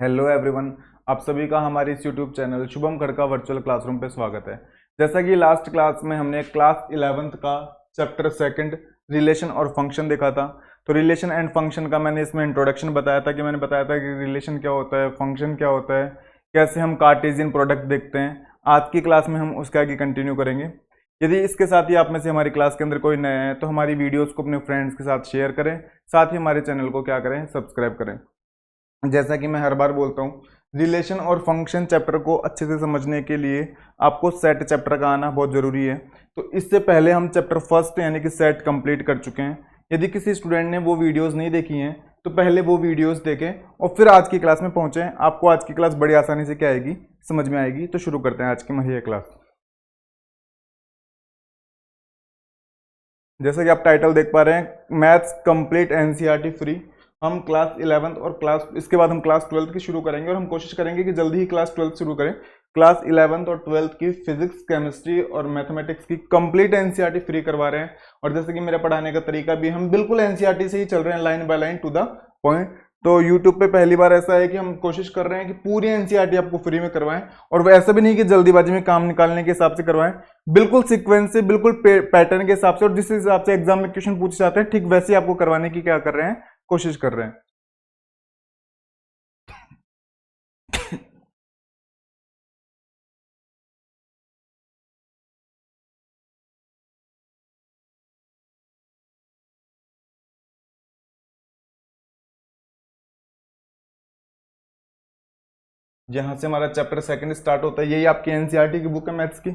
Hello everyone, आप सभी का हमारे इस YouTube channel Shubham Khadka virtual classroom पे स्वागत है। जैसा कि लास्ट क्लास में हमने क्लास 11th का चैप्टर सेकंड रिलेशन और फंक्शन देखा था। तो रिलेशन एंड फंक्शन का मैंने इसमें इंट्रोडक्शन बताया था कि रिलेशन क्या होता है, फंक्शन क्या होता है, कैसे हम कार्टेशियन प्रोडक्ट देखते हैं। आज की क्लास में हम उसका आगे कंटिन्यू करेंगे। यदि इसके साथ ही आप में से हमारी क्लास के अंदर कोई नया है तो हमारी वीडियोज़ को अपने फ्रेंड्स के साथ शेयर करें, साथ ही हमारे चैनल को क्या करें, सब्सक्राइब करें। जैसा कि मैं हर बार बोलता हूँ, रिलेशन और फंक्शन चैप्टर को अच्छे से समझने के लिए आपको सेट चैप्टर का आना बहुत ज़रूरी है। तो इससे पहले हम चैप्टर फर्स्ट यानी कि सेट कंप्लीट कर चुके हैं। यदि किसी स्टूडेंट ने वो वीडियोस नहीं देखी हैं तो पहले वो वीडियोस देखें और फिर आज की क्लास में पहुँचें। आपको आज की क्लास बड़ी आसानी से क्या आएगी, समझ में आएगी। तो शुरू करते हैं आज की महिला क्लास। जैसा कि आप टाइटल देख पा रहे हैं, मैथ्स कंप्लीट एनसीईआरटी फ्री। हम क्लास 11th और क्लास इसके बाद हम क्लास 12th की शुरू करेंगे और हम कोशिश करेंगे कि जल्दी ही क्लास 12th शुरू करें। क्लास 11th और 12th की फिजिक्स, केमिस्ट्री और मैथमेटिक्स की कंप्लीट एनसीईआरटी फ्री करवा रहे हैं। और जैसे कि मेरा पढ़ाने का तरीका भी, हम बिल्कुल एनसीईआरटी से ही चल रहे हैं, line by line to the point. तो यूट्यूब पे पहली बार ऐसा है कि हम कोशिश कर रहे हैं कि पूरी एनसीईआरटी आपको फ्री में करवाएं। और वो ऐसा भी नहीं कि जल्दीबाजी में काम निकालने के हिसाब से करवाएं, बिल्कुल सीक्वेंस से, बिल्कुल पैटर्न के हिसाब से, और जिस हिसाब से एग्जाम में क्वेश्चन पूछे जाते हैं ठीक वैसे ही आपको करवाने की क्या कर रहे हैं, कोशिश कर रहे हैं। जहां से हमारा चैप्टर सेकंड स्टार्ट होता है, यही आपकी एनसीईआरटी की बुक है मैथ्स की,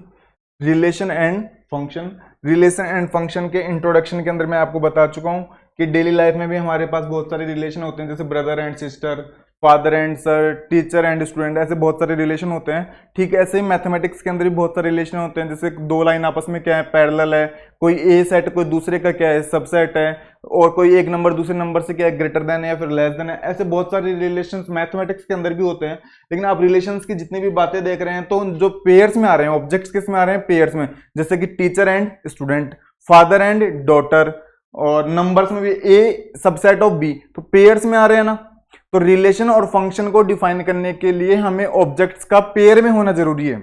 relation and function. Relation and function के इंट्रोडक्शन के अंदर मैं आपको बता चुका हूं कि डेली लाइफ में भी हमारे पास बहुत सारे रिलेशन होते हैं, जैसे brother and sister, father and sir, teacher and student, ऐसे बहुत सारे रिलेशन होते हैं। ठीक ऐसे ही मैथमेटिक्स के अंदर भी बहुत सारे रिलेशन होते हैं, जैसे दो लाइन आपस में क्या है, पैरेलल है, कोई ए सेट कोई दूसरे का क्या है, सबसेट है, और कोई एक नंबर दूसरे नंबर से क्या है, ग्रेटर देन है या फिर लेस देन है। ऐसे बहुत सारे रिलेशंस मैथमेटिक्स के अंदर भी होते हैं। लेकिन आप रिलेशंस की जितनी भी बातें देख रहे हैं तो जो पेयर्स में आ रहे हैं, ऑब्जेक्ट्स किस में आ रहे हैं, पेयर्स में, जैसे कि teacher and student, father and daughter, और नंबर्स में भी ए सबसेट ऑफ बी, तो पेयर्स में आ रहे हैं ना। तो रिलेशन और फंक्शन को डिफाइन करने के लिए हमें ऑब्जेक्ट्स का पेयर में होना जरूरी है।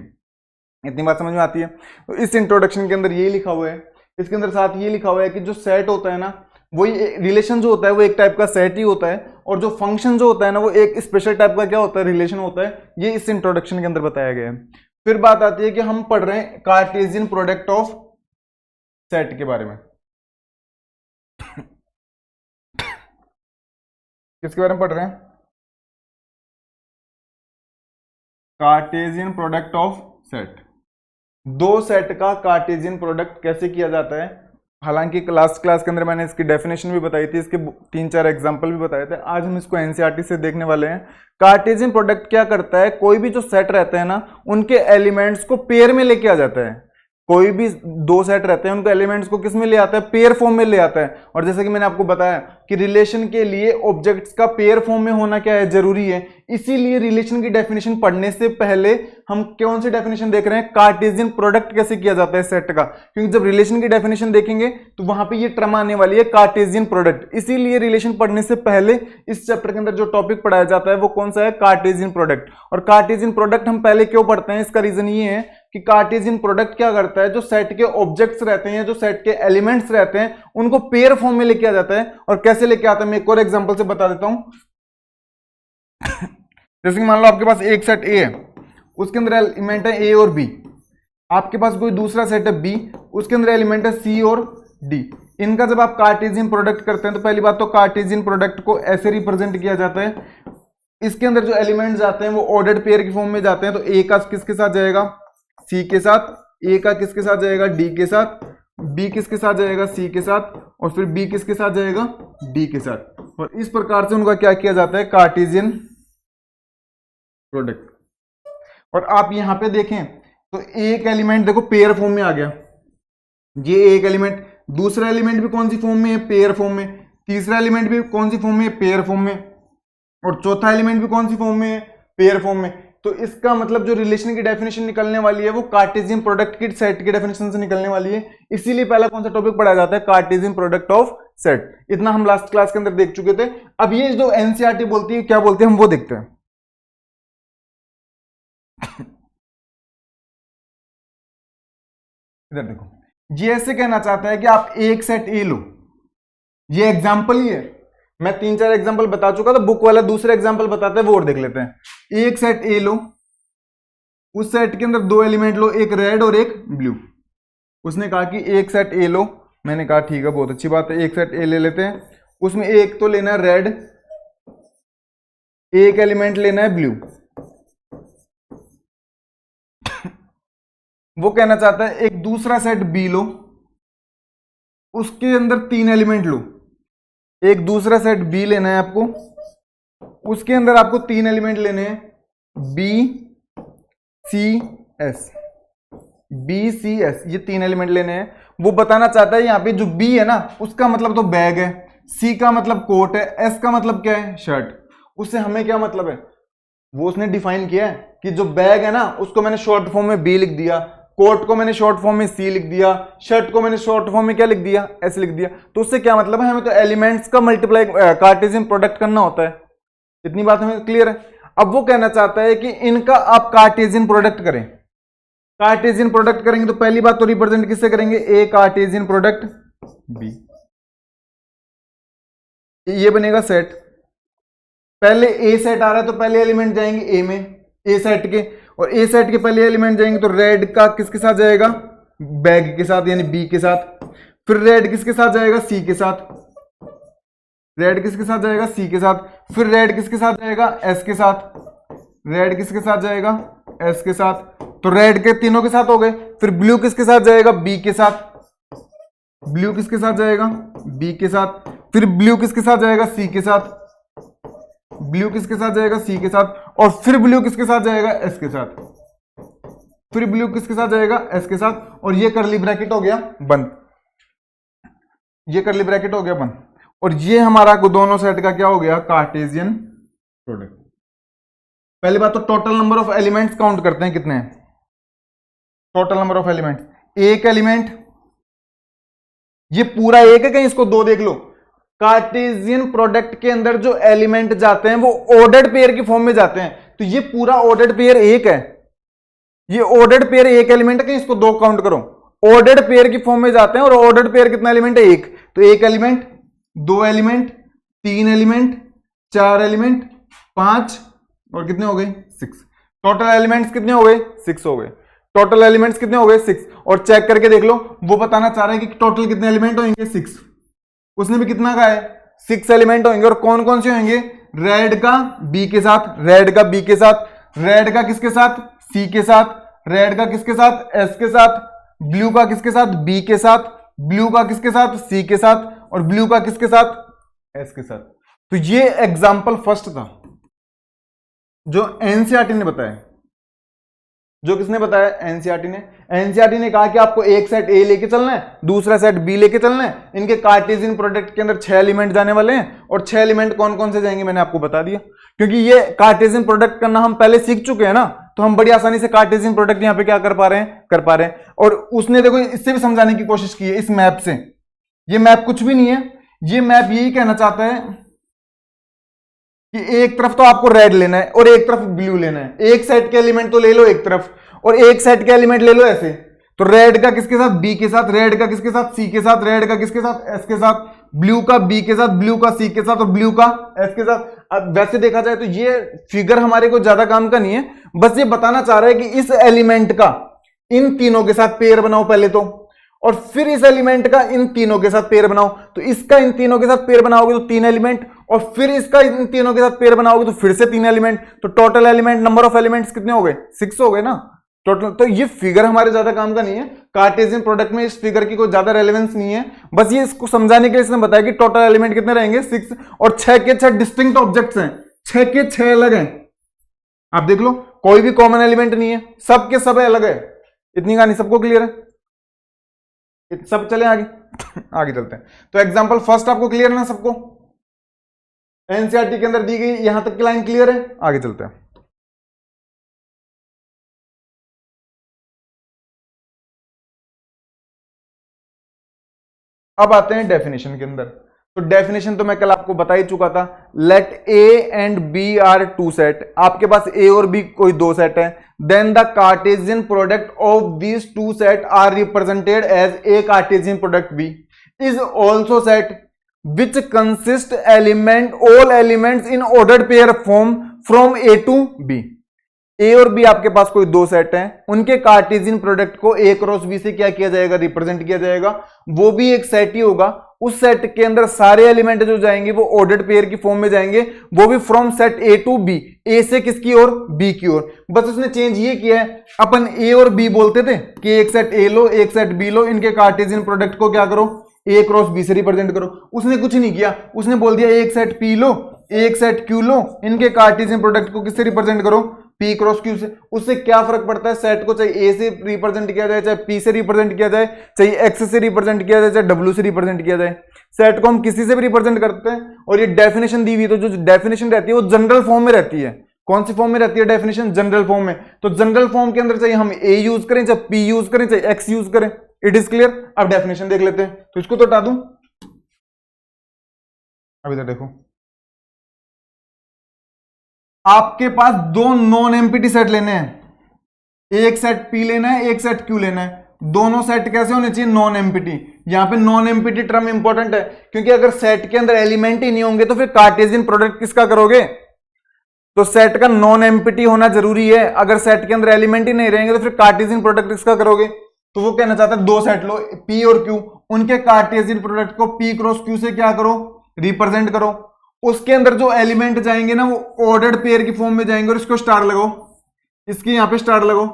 इतनी बात समझ में आती है। तो इस इंट्रोडक्शन के अंदर ये लिखा हुआ है, इसके अंदर साथ ये लिखा हुआ है कि जो सेट होता है ना, वही रिलेशन जो होता है वो एक टाइप का सेट ही होता है, और जो फंक्शन जो होता है ना वो एक स्पेशल टाइप का क्या होता है, रिलेशन होता है। ये इस इंट्रोडक्शन के अंदर बताया गया है। फिर बात आती है कि हम पढ़ रहे हैं कार्टेशियन प्रोडक्ट ऑफ सेट के बारे में। किसके बारे में पढ़ रहे हैं, कार्टेशियन प्रोडक्ट ऑफ सेट। दो सेट का कार्टेशियन प्रोडक्ट कैसे किया जाता है। हालांकि लास्ट क्लास के अंदर मैंने इसकी डेफिनेशन भी बताई थी, इसके 3-4 एग्जांपल भी बताए थे। आज हम इसको एनसीईआरटी से देखने वाले हैं। कार्टेशियन प्रोडक्ट क्या करता है, कोई भी जो सेट रहते हैं ना, उनके एलिमेंट्स को पेयर में लेके आ जाता है। कोई भी दो सेट रहते हैं, उनके एलिमेंट्स को किस में ले आता है, पेयर फॉर्म में ले आता है। और जैसे कि मैंने आपको बताया कि रिलेशन के लिए ऑब्जेक्ट्स का पेयर फॉर्म में होना क्या है, जरूरी है। इसीलिए रिलेशन की डेफिनेशन पढ़ने से पहले हम कौन सी डेफिनेशन देख रहे हैं, कार्टेशियन प्रोडक्ट कैसे किया जाता है सेट का। क्योंकि जब रिलेशन की डेफिनेशन देखेंगे तो वहां पे ये टर्म आने वाली है, कार्टेशियन प्रोडक्ट। इसीलिए रिलेशन पढ़ने से पहले इस चैप्टर के अंदर जो टॉपिक पढ़ाया जाता है वो कौन सा है, कार्टेशियन प्रोडक्ट। और कार्टेशियन प्रोडक्ट हम पहले क्यों पढ़ते हैं, इसका रीजन ये है कि कार्टेशियन प्रोडक्ट क्या करता है, जो सेट के ऑब्जेक्ट्स रहते हैं, जो सेट के एलिमेंट्स रहते हैं, उनको पेयर फॉर्म में लेके आ जाता है। और कैसे लेके आता है, मैं एक और एग्जांपल से बता देता हूं। जैसे कि मान लो आपके पास एक सेट ए है, उसके अंदर एलिमेंट है ए और बी। आपके पास कोई दूसरा सेट है बी, उसके अंदर एलिमेंट है सी और डी। इनका जब आप कार्टेशियन प्रोडक्ट करते हैं तो पहली बात तो कार्टेशियन प्रोडक्ट को ऐसे रिप्रेजेंट किया जाता है, इसके अंदर जो एलिमेंट्स जाते हैं वो ऑर्डर्ड पेयर की फॉर्म में जाते हैं। तो ए का किसके साथ जाएगा, सी के साथ, ए का किसके साथ जाएगा, डी के साथ, बी किसके साथ जाएगा, सी के साथ, और फिर बी किसके साथ जाएगा, डी के साथ। और इस प्रकार से उनका क्या किया जाता है, कार्टेशियन प्रोडक्ट। और आप यहां पे देखें तो एक एलिमेंट देखो पेयर फॉर्म में आ गया, ये एक एलिमेंट, दूसरा एलिमेंट भी कौन सी फॉर्म में है, पेयर फॉर्म में, तीसरा एलिमेंट भी कौन सी फॉर्म में है, पेयर फॉर्म में, और चौथा एलिमेंट भी कौन सी फॉर्म में है, पेयर फॉर्म में। तो इसका मतलब जो रिलेशन की डेफिनेशन निकलने वाली है वो कार्टेशियन प्रोडक्ट की सेट की डेफिनेशन से निकलने वाली है। इसीलिए पहला कौन सा टॉपिक पढ़ाया जाता है, कार्टेशियन प्रोडक्ट ऑफ सेट। इतना हम लास्ट क्लास के अंदर देख चुके थे। अब ये जो एनसीईआरटी बोलती है, क्या बोलती है, हम वो देखते हैं। इधर देखो, ये ऐसे कहना चाहता है कि आप एक सेट ए लो, ये एग्जाम्पल ही है, मैं 3-4 एग्जाम्पल बता चुका था, बुक वाला दूसरे एग्जाम्पल बताता है वो और देख लेते हैं। एक सेट ए लो, उस सेट के अंदर 2 एलिमेंट लो, एक रेड और एक ब्लू। उसने कहा कि एक सेट ए लो, मैंने कहा ठीक है बहुत अच्छी बात है, एक सेट ए ले लेते हैं। उसमें एक तो लेना है रेड, एक एलिमेंट लेना है ब्लू। वो कहना चाहता है एक दूसरा सेट बी लो, उसके अंदर 3 एलिमेंट लो। एक दूसरा सेट बी लेना है आपको, उसके अंदर आपको 3 एलिमेंट लेने हैं, b c s, b c s, ये 3 एलिमेंट लेने हैं। वो बताना चाहता है यहां पे जो बी है ना उसका मतलब तो बैग है, सी का मतलब कोट है, एस का मतलब क्या है शर्ट। उससे हमें क्या मतलब है, वो उसने डिफाइन किया है कि जो बैग है ना उसको मैंने शॉर्ट फॉर्म में बी लिख दिया, कोट को मैंने शॉर्ट फॉर्म में सी लिख दिया, शर्ट को मैंने शॉर्ट फॉर्म में क्या लिख दिया, एस लिख दिया। तो उससे क्या मतलब है, हमें तो एलिमेंट्स का मल्टीप्लाई कार्टेशियन प्रोडक्ट करना होता है। इतनी बात हमें क्लियर है। अब वो कहना चाहता है कि इनका आप कार्टेशियन प्रोडक्ट करें। कार्टेशियन प्रोडक्ट करेंगे तो पहली बात तो रिप्रेजेंट किससे करेंगे, ए कार्टेशियन प्रोडक्ट बी, ये बनेगा सेट। पहले ए सेट आ रहा है तो पहले एलिमेंट जाएंगे ए में, ए सेट के, और ए सेट के पहले एलिमेंट जाएंगे तो रेड का किसके साथ जाएगा, बैग के साथ यानी बी के साथ। फिर रेड किसके साथ जाएगा, सी के साथ, रेड किसके साथ जाएगा, सी के साथ। फिर रेड किसके साथ जाएगा, एस के साथ, रेड किसके साथ जाएगा, एस के साथ। तो रेड के तीनों के साथ हो गए। फिर ब्लू किसके साथ जाएगा, बी के साथ, ब्लू किसके साथ जाएगा, बी के साथ। फिर ब्लू किसके साथ जाएगा, सी के साथ, ब्लू किसके साथ जाएगा, सी के साथ। और फिर ब्लू किसके साथ जाएगा, एस के साथ, फिर ब्लू किसके साथ जाएगा, एस के साथ। और ये करली ब्रैकेट हो गया बंद, ये करली ब्रैकेट हो गया बंद। और ये हमारा दोनों सेट का क्या हो गया, कार्टेशियन प्रोडक्ट। पहली बात तो total number of elements count करते हैं, कितने हैं टोटल नंबर ऑफ एलिमेंट्स, एक एलिमेंट, ये पूरा एक है, कहीं इसको 2 देख लो। कार्टेशियन प्रोडक्ट के अंदर जो एलिमेंट जाते हैं वो ऑर्डर्ड पेयर की फॉर्म में जाते हैं, तो ये पूरा ऑर्डर्ड पेयर एक है, ये ऑर्डर्ड पेयर एक एलिमेंट है, इसको 2 काउंट करो। ऑर्डर्ड पेयर की फॉर्म में जाते हैं, और ऑर्डर्ड पेयर कितना एलिमेंट है, एक। तो एक एलिमेंट, 2 एलिमेंट, 3 एलिमेंट, 4 एलिमेंट, 5, और कितने हो गए, 6। टोटल एलिमेंट्स कितने हो गए, 6 हो गए। टोटल एलिमेंट्स कितने हो गए, 6। और चेक करके देख लो, वो बताना चाह रहा है कि टोटल कितने एलिमेंट होंगे, 6। उसने भी कितना कहा है, 6 एलिमेंट होंगे। और कौन कौन से होंगे, रेड का बी के साथ, रेड का बी के साथ, रेड का किसके साथ, सी के साथ, रेड का किसके साथ, एस के साथ, ब्लू का किसके साथ, बी के साथ, ब्लू का किसके साथ, सी के साथ, और ब्लू का किसके साथ, एस के साथ। तो ये एग्जाम्पल फर्स्ट था जो एनसीईआरटी ने बताया। जो किसने बताया, एनसीईआरटी ने। एनसीईआरटी ने कहा कि आपको एक सेट ए लेके चलना है, दूसरा सेट बी लेके चलना है, इनके कार्टेशियन प्रोडक्ट के अंदर 6 एलिमेंट जाने वाले हैं, और 6 एलिमेंट कौन कौन से जाएंगे मैंने आपको बता दिया। क्योंकि ये कार्टेशियन प्रोडक्ट करना हम पहले सीख चुके हैं ना, तो हम बड़ी आसानी से कार्टेशियन प्रोडक्ट यहां पे क्या कर पा रहे हैं, कर पा रहे हैं। और उसने देखो इससे भी समझाने की कोशिश की है इस मैप से। ये मैप कुछ भी नहीं है, ये मैप यही कहना चाहता है कि एक तरफ तो आपको रेड लेना है और एक तरफ ब्लू लेना है। एक सेट के एलिमेंट तो ले लो एक तरफ, और एक सेट के एलिमेंट ले लो ऐसे। तो रेड का किसके साथ, बी के साथ, रेड का किसके साथ, सी के साथ, रेड का किसके साथ, एस के साथ, ब्लू का बी के साथ, ब्लू का सी के साथ, और ब्लू का एस के साथ। अब वैसे देखा जाए तो ये फिगर हमारे को ज्यादा काम का नहीं है, बस ये बताना चाह रहा है कि इस एलिमेंट का इन तीनों के साथ पेयर बनाओ पहले तो, और फिर इस एलिमेंट का इन तीनों के साथ पेयर बनाओ। तो इसका इन तीनों के साथ पेयर बनाओगे तो 3 एलिमेंट, और फिर इसका इन तीनों के साथ पेयर बनाओगे तो फिर से 3 एलिमेंट। तो total element number of elements कितने हो गए, 6 हो गए ना टोटल। तो ये फिगर हमारे ज्यादा काम का नहीं है, कार्टेशियन प्रोडक्ट में इस फिगर की कोई ज्यादा रेलेवेंस नहीं है। बस ये इसको समझाने के लिए इसने बताया कि टोटल एलिमेंट कितने रहेंगे, 6, और 6 के 6 डिस्टिंक्ट ऑब्जेक्ट्स हैं, 6 के 6 अलग हैं। आप देख लो कोई भी कॉमन एलिमेंट नहीं है, सब के सब अलग है। इतनी कहानी सबको क्लियर है, सब चले आगे आगे चलते हैं। तो एग्जांपल फर्स्ट आपको क्लियर है ना सबको, एनसीईआरटी के अंदर दी गई यहां तक की लाइन क्लियर है, आगे चलते हैं। अब आते हैं डेफिनेशन के अंदर। तो डेफिनेशन तो मैं कल आपको बता ही चुका था। Let A and B are two set, आपके पास ए और बी कोई दो सेट है, then the Cartesian product of these two set are represented as A Cartesian product B is also set which consist all elements in ordered pair form from A to B। ए और B आपके पास कोई दो set हैं, उनके Cartesian product को ए cross B से क्या किया जाएगा, रिप्रेजेंट किया जाएगा। वो भी एक सेट ही होगा, उस सेट के अंदर सारे एलिमेंट जो जाएंगे वो ऑर्डर्ड पेयर की फॉर्म में जाएंगे, वो भी from set A to B, A से किसकी ओर, बी की ओर। बस उसने चेंज ये किया है, अपन ए और बी बोलते थे कि एक सेट ए लो एक सेट बी लो, इनके कार्टेशियन प्रोडक्ट को क्या करो, ए क्रॉस बी से रिप्रेजेंट करो। उसने कुछ नहीं किया, उसने बोल दिया एक सेट पी लो एक सेट क्यू लो, इनके कार्टेशियन प्रोडक्ट को किससे रिप्रेजेंट करो, पी क्रॉस क्यू से। उससे क्या फर्क पड़ता है, सेट को चाहे ए से रिप्रेजेंट किया जाए, चाहे पी से रिप्रेजेंट किया जाए, चाहे एक्स से रिप्रेजेंट किया जाए, चाहे डब्ल्यू से रिप्रेजेंट किया जाए, सेट को हम किसी से भी रिप्रेजेंट करते हैं। और ये डेफिनेशन दी हुई, तो जो डेफिनेशन रहती है वो जनरल फॉर्म में रहती है। कौन सी फॉर्म में रहती है डेफिनेशन, जनरल फॉर्म में। तो जनरल फॉर्म के अंदर चाहे हम ए यूज करें, चाहे पी यूज करें, चाहे एक्स यूज करें, इट इज क्लियर। अब डेफिनेशन देख लेते हैं, तो इसको तो हटा दूं, अब इधर देखो, आपके पास दो नॉन एम्प्टी सेट लेने हैं, एक सेट पी लेना है एक सेट क्यू लेना है। दोनों सेट कैसे होने चाहिए, नॉन एम्प्टी। यहां पे नॉन एम्प्टी टर्म इंपॉर्टेंट है, क्योंकि अगर सेट के अंदर एलिमेंट ही नहीं होंगे तो फिर कार्टेशियन प्रोडक्ट किसका करोगे, तो सेट का नॉन एम्प्टी होना जरूरी है। अगर सेट के अंदर एलिमेंट ही नहीं रहेंगे तो फिर कार्टेशियन प्रोडक्ट किसका करोगे। तो वो कहना चाहता है दो सेट लो पी और क्यू, उनके कार्टेशियन प्रोडक्ट को पी क्रॉस क्यू से क्या करो, रिप्रेजेंट करो। उसके अंदर जो एलिमेंट जाएंगे ना वो ऑर्डर्ड पेयर की फॉर्म में जाएंगे, और इसको स्टार लगाओ, इसकी यहां पे स्टार लगाओ।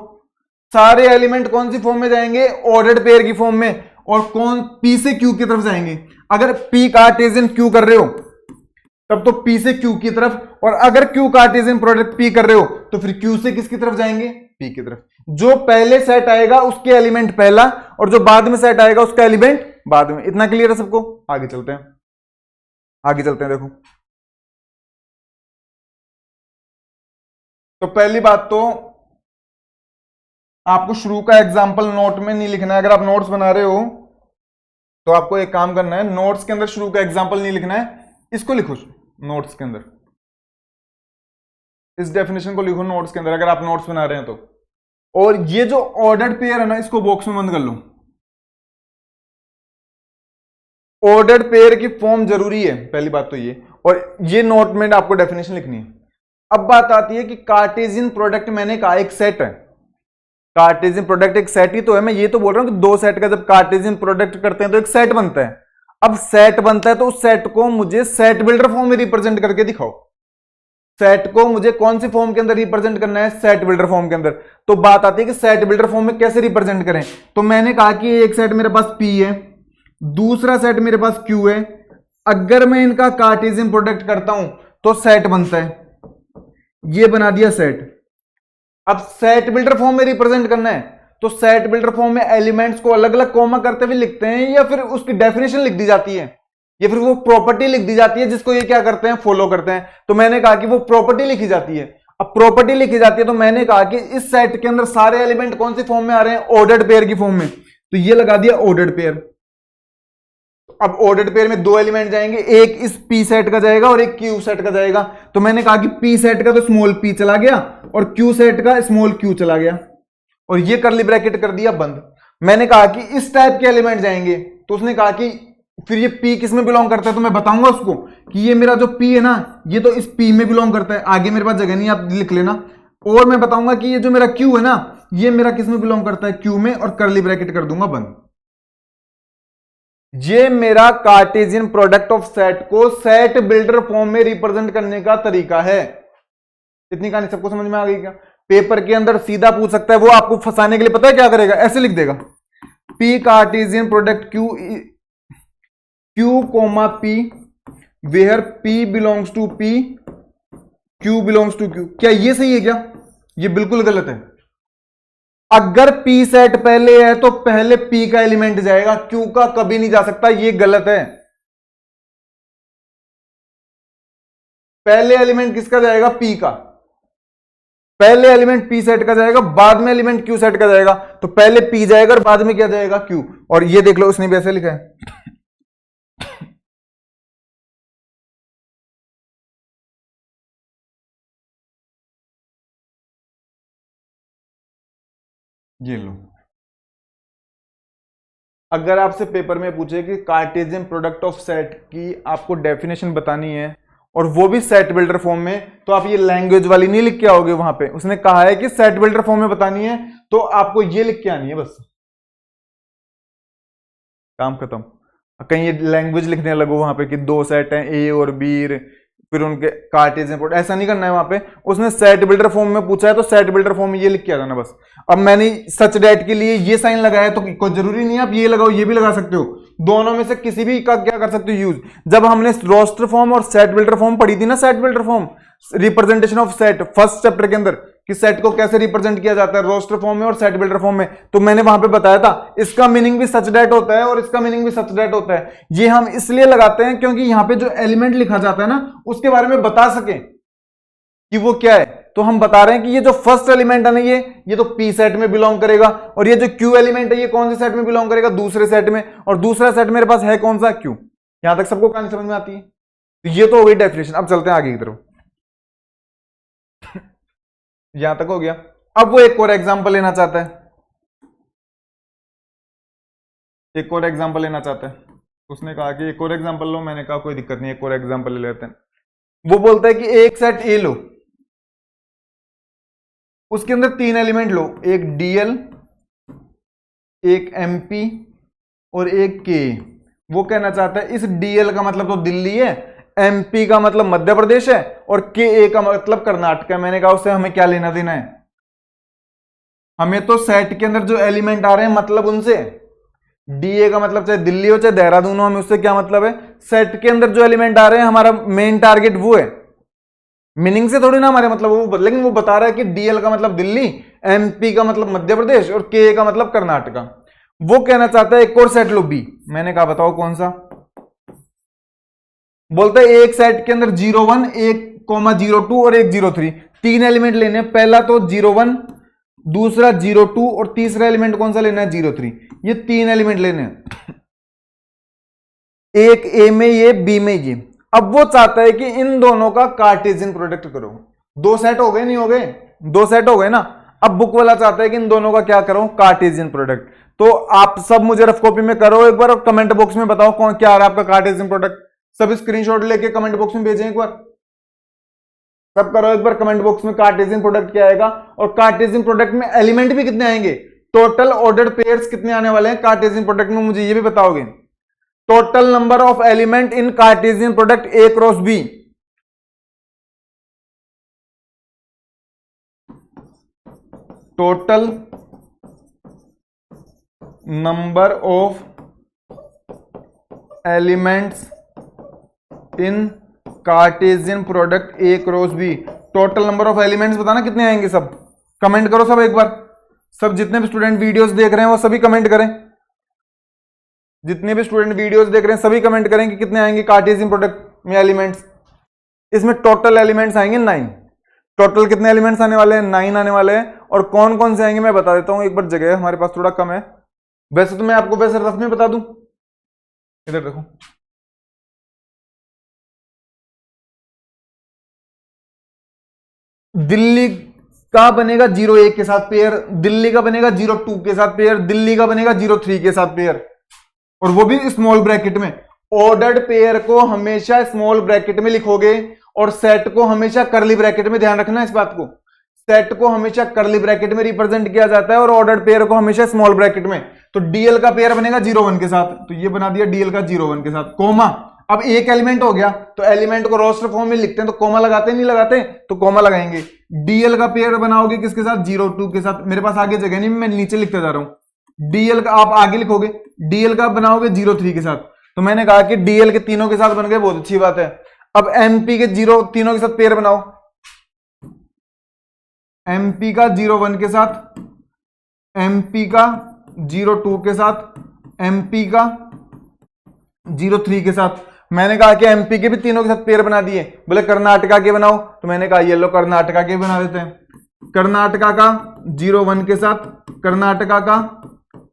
सारे एलिमेंट कौन सी फॉर्म में जाएंगे, ऑर्डर्ड पेयर की फॉर्म में। और कौन, पी से क्यू की तरफ जाएंगे। अगर पी कार्टेशियन क्यू कर रहे हो तब तो पी से क्यू की तरफ, और अगर क्यू कार्टेशियन प्रोडक्ट पी कर रहे हो तो फिर क्यू से किसकी तरफ जाएंगे, पी की तरफ। जो पहले सेट आएगा उसके एलिमेंट पहला, और जो बाद में सेट आएगा उसका एलिमेंट बाद में। इतना क्लियर है सबको, आगे चलते हैं, आगे चलते हैं। देखो, तो पहली बात तो आपको शुरू का एग्जाम्पल नोट में नहीं लिखना है। अगर आप नोट्स बना रहे हो तो आपको एक काम करना है, नोट्स के अंदर शुरू का एग्जाम्पल नहीं लिखना है, इसको लिखो नोट्स के अंदर, इस डेफिनेशन को लिखो नोट्स के अंदर, अगर आप नोट्स बना रहे हैं तो। और ये जो ऑर्डर्ड पेयर है ना, इसको बॉक्स में बंद कर लो। ऑर्डर्ड पेयर की फॉर्म जरूरी है, पहली बात तो ये, और ये नोट में आपको डेफिनेशन लिखनी है। अब बात आती है कि कार्टेशियन प्रोडक्ट, मैंने कहा एक सेट है, कार्टेशियन प्रोडक्ट एक सेट ही तो है। मैं ये तो बोल रहा हूं कि दो सेट का जब कार्टेशियन प्रोडक्ट करते हैं तो एक सेट बनता है। अब सेट बनता है तो उस सेट को मुझे सेट बिल्डर फॉर्म में रिप्रेजेंट करके दिखाओ। सेट को मुझे कौन सी फॉर्म के अंदर रिप्रेजेंट करना है, सेट बिल्डर फॉर्म के अंदर। तो बात आती है कि सेट बिल्डर फॉर्म में कैसे रिप्रेजेंट करें। तो मैंने कहा कि एक सेट मेरे पास P है, दूसरा सेट मेरे पास Q है। अगर मैं इनका कार्टेशियन प्रोडक्ट करता हूं तो सेट बनता है, ये बना दिया सेट। अब सेट बिल्डर फॉर्म में रिप्रेजेंट करना है तो सेट बिल्डर फॉर्म में एलिमेंट्स को अलग अलग कॉमा करते हुए लिखते हैं, या फिर उसकी डेफिनेशन लिख दी जाती है, या फिर वो प्रॉपर्टी लिख दी जाती है जिसको ये क्या करते हैं, फॉलो करते हैं। तो मैंने कहा कि वो प्रॉपर्टी लिखी जाती है। अब प्रॉपर्टी लिखी जाती है तो मैंने कहा कि इस सेट के अंदर सारे एलिमेंट कौन सी फॉर्म में आ रहे हैं, ऑर्डर्ड पेयर की फॉर्म में। तो ये लगा दिया ऑर्डर्ड पेयर। अब ऑर्डर्ड पेयर में दो एलिमेंट जाएंगे, एक इस पी सेट का जाएगा और एक क्यू सेट का जाएगा। तो मैंने कहा कि पी सेट का तो स्मॉल पी चला गया और क्यू सेट का स्मॉल क्यू चला गया, और ये करली ब्रैकेट कर दिया बंद। मैंने कहा कि इस टाइप के एलिमेंट जाएंगे, तो उसने कहा कि फिर ये पी किस में बिलोंग करता है, तो मैं बताऊंगा उसको कि ये मेरा जो पी है ना, ये तो इस पी में बिलोंग करता है। आगे मेरे पास जगह नहीं, आप लिख लेना। और मैं बताऊंगा कि ये जो मेरा क्यू है ना, ये मेरा किस में बिलोंग करता है, क्यू में, और करली ब्रैकेट कर दूंगा बंद। ये मेरा कार्टेशियन प्रोडक्ट ऑफ सेट को सेट बिल्डर फॉर्म में रिप्रेजेंट करने का तरीका है। इतनी कहानी सबको समझ में आ गई क्या। पेपर के अंदर सीधा पूछ सकता है, वो आपको फंसाने के लिए पता है क्या करेगा, ऐसे लिख देगा, p Cartesian product q comma p where p belongs to P, q belongs to Q. क्या ये सही है क्या, ये बिल्कुल गलत है। अगर पी सेट पहले है तो पहले पी का एलिमेंट जाएगा, क्यू का कभी नहीं जा सकता, ये गलत है। पहले एलिमेंट किसका जाएगा, पी का। पहले एलिमेंट पी सेट का जाएगा, बाद में एलिमेंट क्यू सेट का जाएगा। तो पहले पी जाएगा और बाद में क्या जाएगा, क्यू। और ये देख लो उसने भी ऐसे लिखा है। ये लो, अगर आपसे पेपर में पूछे कि कार्टेशियन प्रोडक्ट ऑफ सेट की आपको डेफिनेशन बतानी है और वो भी सेट बिल्डर फॉर्म में, तो आप ये लैंग्वेज वाली नहीं लिख के आओगे। वहां पे उसने कहा है कि सेट बिल्डर फॉर्म में बतानी है, तो आपको ये लिख के आनी है, बस काम खत्म। कहीं ये लैंग्वेज लिखने लगो वहां पे कि दो सेट हैं ए और बी, फिर उनके कार्टेशियन प्रोडक्ट, ऐसा नहीं करना है। वहां पे उसने सेट बिल्डर फॉर्म में पूछा है तो सेट बिल्डर फॉर्म में ये लिख के आ जाना बस। अब मैंने सच डेट के लिए ये साइन लगाया तो कोई जरूरी नहीं है आप ये लगाओ, ये भी लगा सकते हो, दोनों में से किसी भी का क्या कर सकते हो यूज। जब हमने रोस्टर फॉर्म और सेट बिल्डर फॉर्म पढ़ी थी ना, set builder form representation of set first chapter के अंदर, कि सेट को कैसे रिप्रेजेंट किया जाता है रोस्टर फॉर्म में और सेट बिल्डर फॉर्म में, तो मैंने वहां पे बताया था इसका मीनिंग भी सच डेट होता है और इसका मीनिंग भी सच डेट होता है। ये हम इसलिए लगाते हैं क्योंकि यहां पे जो एलिमेंट लिखा जाता है ना उसके बारे में बता सके कि वो क्या है। तो हम बता रहे हैं कि ये जो फर्स्ट एलिमेंट है ना, ये तो पी सेट में बिलोंग करेगा, और ये जो क्यू एलिमेंट है ये कौन से सेट में बिलोंग करेगा, दूसरे सेट में, और दूसरा सेट मेरे पास है कौन सा, क्यू। यहां तक सबको कहानी समझ में आती है। तो ये तो हो गई डेफिनेशन। अब चलते हैं आगे की तरफ। यहां तक हो गया। अब वो एक और एग्जांपल लेना चाहता है, एक और एग्जांपल लेना चाहता है। उसने कहा कि एक और एग्जांपल लो, मैंने कहा कोई दिक्कत नहीं, एक और एग्जांपल ले लेते हैं। वो बोलता है कि एक सेट ए लो, उसके अंदर तीन एलिमेंट लो, एक डीएल, एक एमपी और एक के। वो कहना चाहता है इस डीएल का मतलब तो दिल्ली है, एमपी का मतलब मध्य प्रदेश है, और के का मतलब कर्नाटक है। मैंने कहा उससे हमें क्या लेना देना है, हमें तो सेट के अंदर जो एलिमेंट आ रहे हैं मतलब उनसे, डीए का मतलब चाहे दिल्ली हो चाहे देहरादून हो, हमें उससे क्या मतलब है, सेट के अंदर जो एलिमेंट आ रहे हैं हमारा मेन टारगेट वो है। मीनिंग से थोड़ी ना हमारे मतलब वो, लेकिन वो बता रहा है कि डीएल का मतलब दिल्ली, एमपी का मतलब मध्य प्रदेश और के का मतलब कर्नाटका। वो कहना चाहता है एक और सेट लो बी। मैंने कहा बताओ कौन सा। बोलता है एक सेट के अंदर 01, 1,02 और 103, तीन एलिमेंट लेने, पहला तो 01, दूसरा 02 और तीसरा एलिमेंट कौन सा लेना है, 03। ये तीन एलिमेंट लेने हैं, एक ए में ये, बी में ये। अब वो चाहता है कि इन दोनों का कार्टेशियन प्रोडक्ट करो। दो सेट हो गए, नहीं हो गए, दो सेट हो गए ना। अब बुक वाला चाहता है कि इन दोनों का क्या करो, कार्टेशियन प्रोडक्ट। तो आप सब मुझे रफ कॉपी में करो एक बार और कमेंट बॉक्स में बताओ कौन क्या आ रहा है आपका कार्टेशियन प्रोडक्ट। सब स्क्रीनशॉट लेके कमेंट बॉक्स में भेजें एक बार, सब करो एक बार कमेंट बॉक्स में कार्टेशियन प्रोडक्ट क्या आएगा, और कार्टेशियन प्रोडक्ट में एलिमेंट भी कितने आएंगे, टोटल ऑर्डर्ड पेयर्स कितने आने वाले हैं कार्टेशियन प्रोडक्ट में, मुझे ये भी बताओगे। Total number of element in Cartesian product A cross B, total number of elements in Cartesian product A cross B. Total number of elements बताना कितने आएंगे, सब कमेंट करो सब एक बार। सब जितने भी स्टूडेंट वीडियोस देख रहे हैं वो सभी कमेंट करें, जितने भी स्टूडेंट वीडियोस देख रहे हैं सभी कमेंट करें कि कितने आएंगे कार्टेशियन प्रोडक्ट में एलिमेंट्स। इसमें टोटल एलिमेंट्स आएंगे 9। टोटल कितने एलिमेंट्स आने वाले हैं, 9 आने वाले हैं। और कौन कौन से आएंगे मैं बता देता हूं एक बार, जगह हमारे पास थोड़ा कम है, वैसे तो मैं आपको वैसे रफ में बता दूं। इधर देखो, दिल्ली का बनेगा 01 के साथ पेयर, दिल्ली का बनेगा 02 के साथ पेयर, दिल्ली का बनेगा 03 के साथ पेयर, और वो भी स्मॉल ब्रैकेट में। ऑर्डर्ड पेयर को हमेशा स्मॉल ब्रैकेट में लिखोगे और सेट को हमेशा करली ब्रैकेट में, ध्यान रखना इस बात को, सेट को हमेशा करली ब्रैकेट में रिप्रेजेंट किया जाता है और ऑर्डर्ड पेयर को हमेशा स्मॉल ब्रैकेट में। तो डीएल का पेयर बनेगा 01 के साथ, तो ये बना दिया डीएल का 01 के साथ, कोमा। अब एक एलिमेंट हो गया तो एलिमेंट को रोस्टर फॉर्म में लिखते हैं तो कोमा लगाते नहीं लगाते, तो कोमा लगाएंगे। डीएल का पेयर बनाओगे किसके साथ, 02 के साथ। मेरे पास आगे जगह नहीं, मैं नीचे लिखते जा रहा हूं। डीएल का आप आगे लिखोगे, डीएल का बनाओगे 03 के साथ। तो मैंने कहा कि डीएल के तीनों के साथ बन गए, बहुत अच्छी बात है। अब एमपी के तीनों के साथ पेयर बनाओ, एमपी का 01 के साथ, एमपी का 02 के साथ, एमपी का 03 के साथ। मैंने कहा कि एमपी के भी तीनों के साथ पेयर बना दिए। बोले कर्नाटका के बनाओ, तो मैंने कहा ये लो कर्नाटका के बना देते हैं। कर्नाटका का 01 के साथ, कर्नाटका का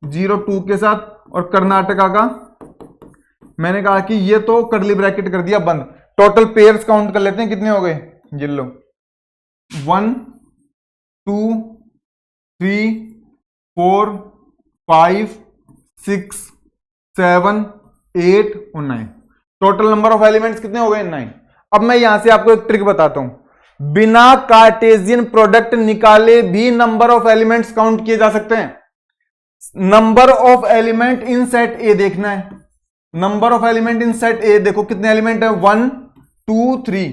02 के साथ, और कर्नाटका का, मैंने कहा कि ये तो करली ब्रैकेट कर दिया बंद। टोटल पेयर्स काउंट कर लेते हैं कितने हो गए, ये लो 1 2 3 4 5 6 7 8 और 9। टोटल नंबर ऑफ एलिमेंट्स कितने हो गए? 9। अब मैं यहां से आपको एक ट्रिक बताता हूं। बिना कार्टेशियन प्रोडक्ट निकाले भी नंबर ऑफ एलिमेंट्स काउंट किए जा सकते हैं। Number of element in set A देखना है। Number of element in set A देखो कितने एलिमेंट है? 1 2 3।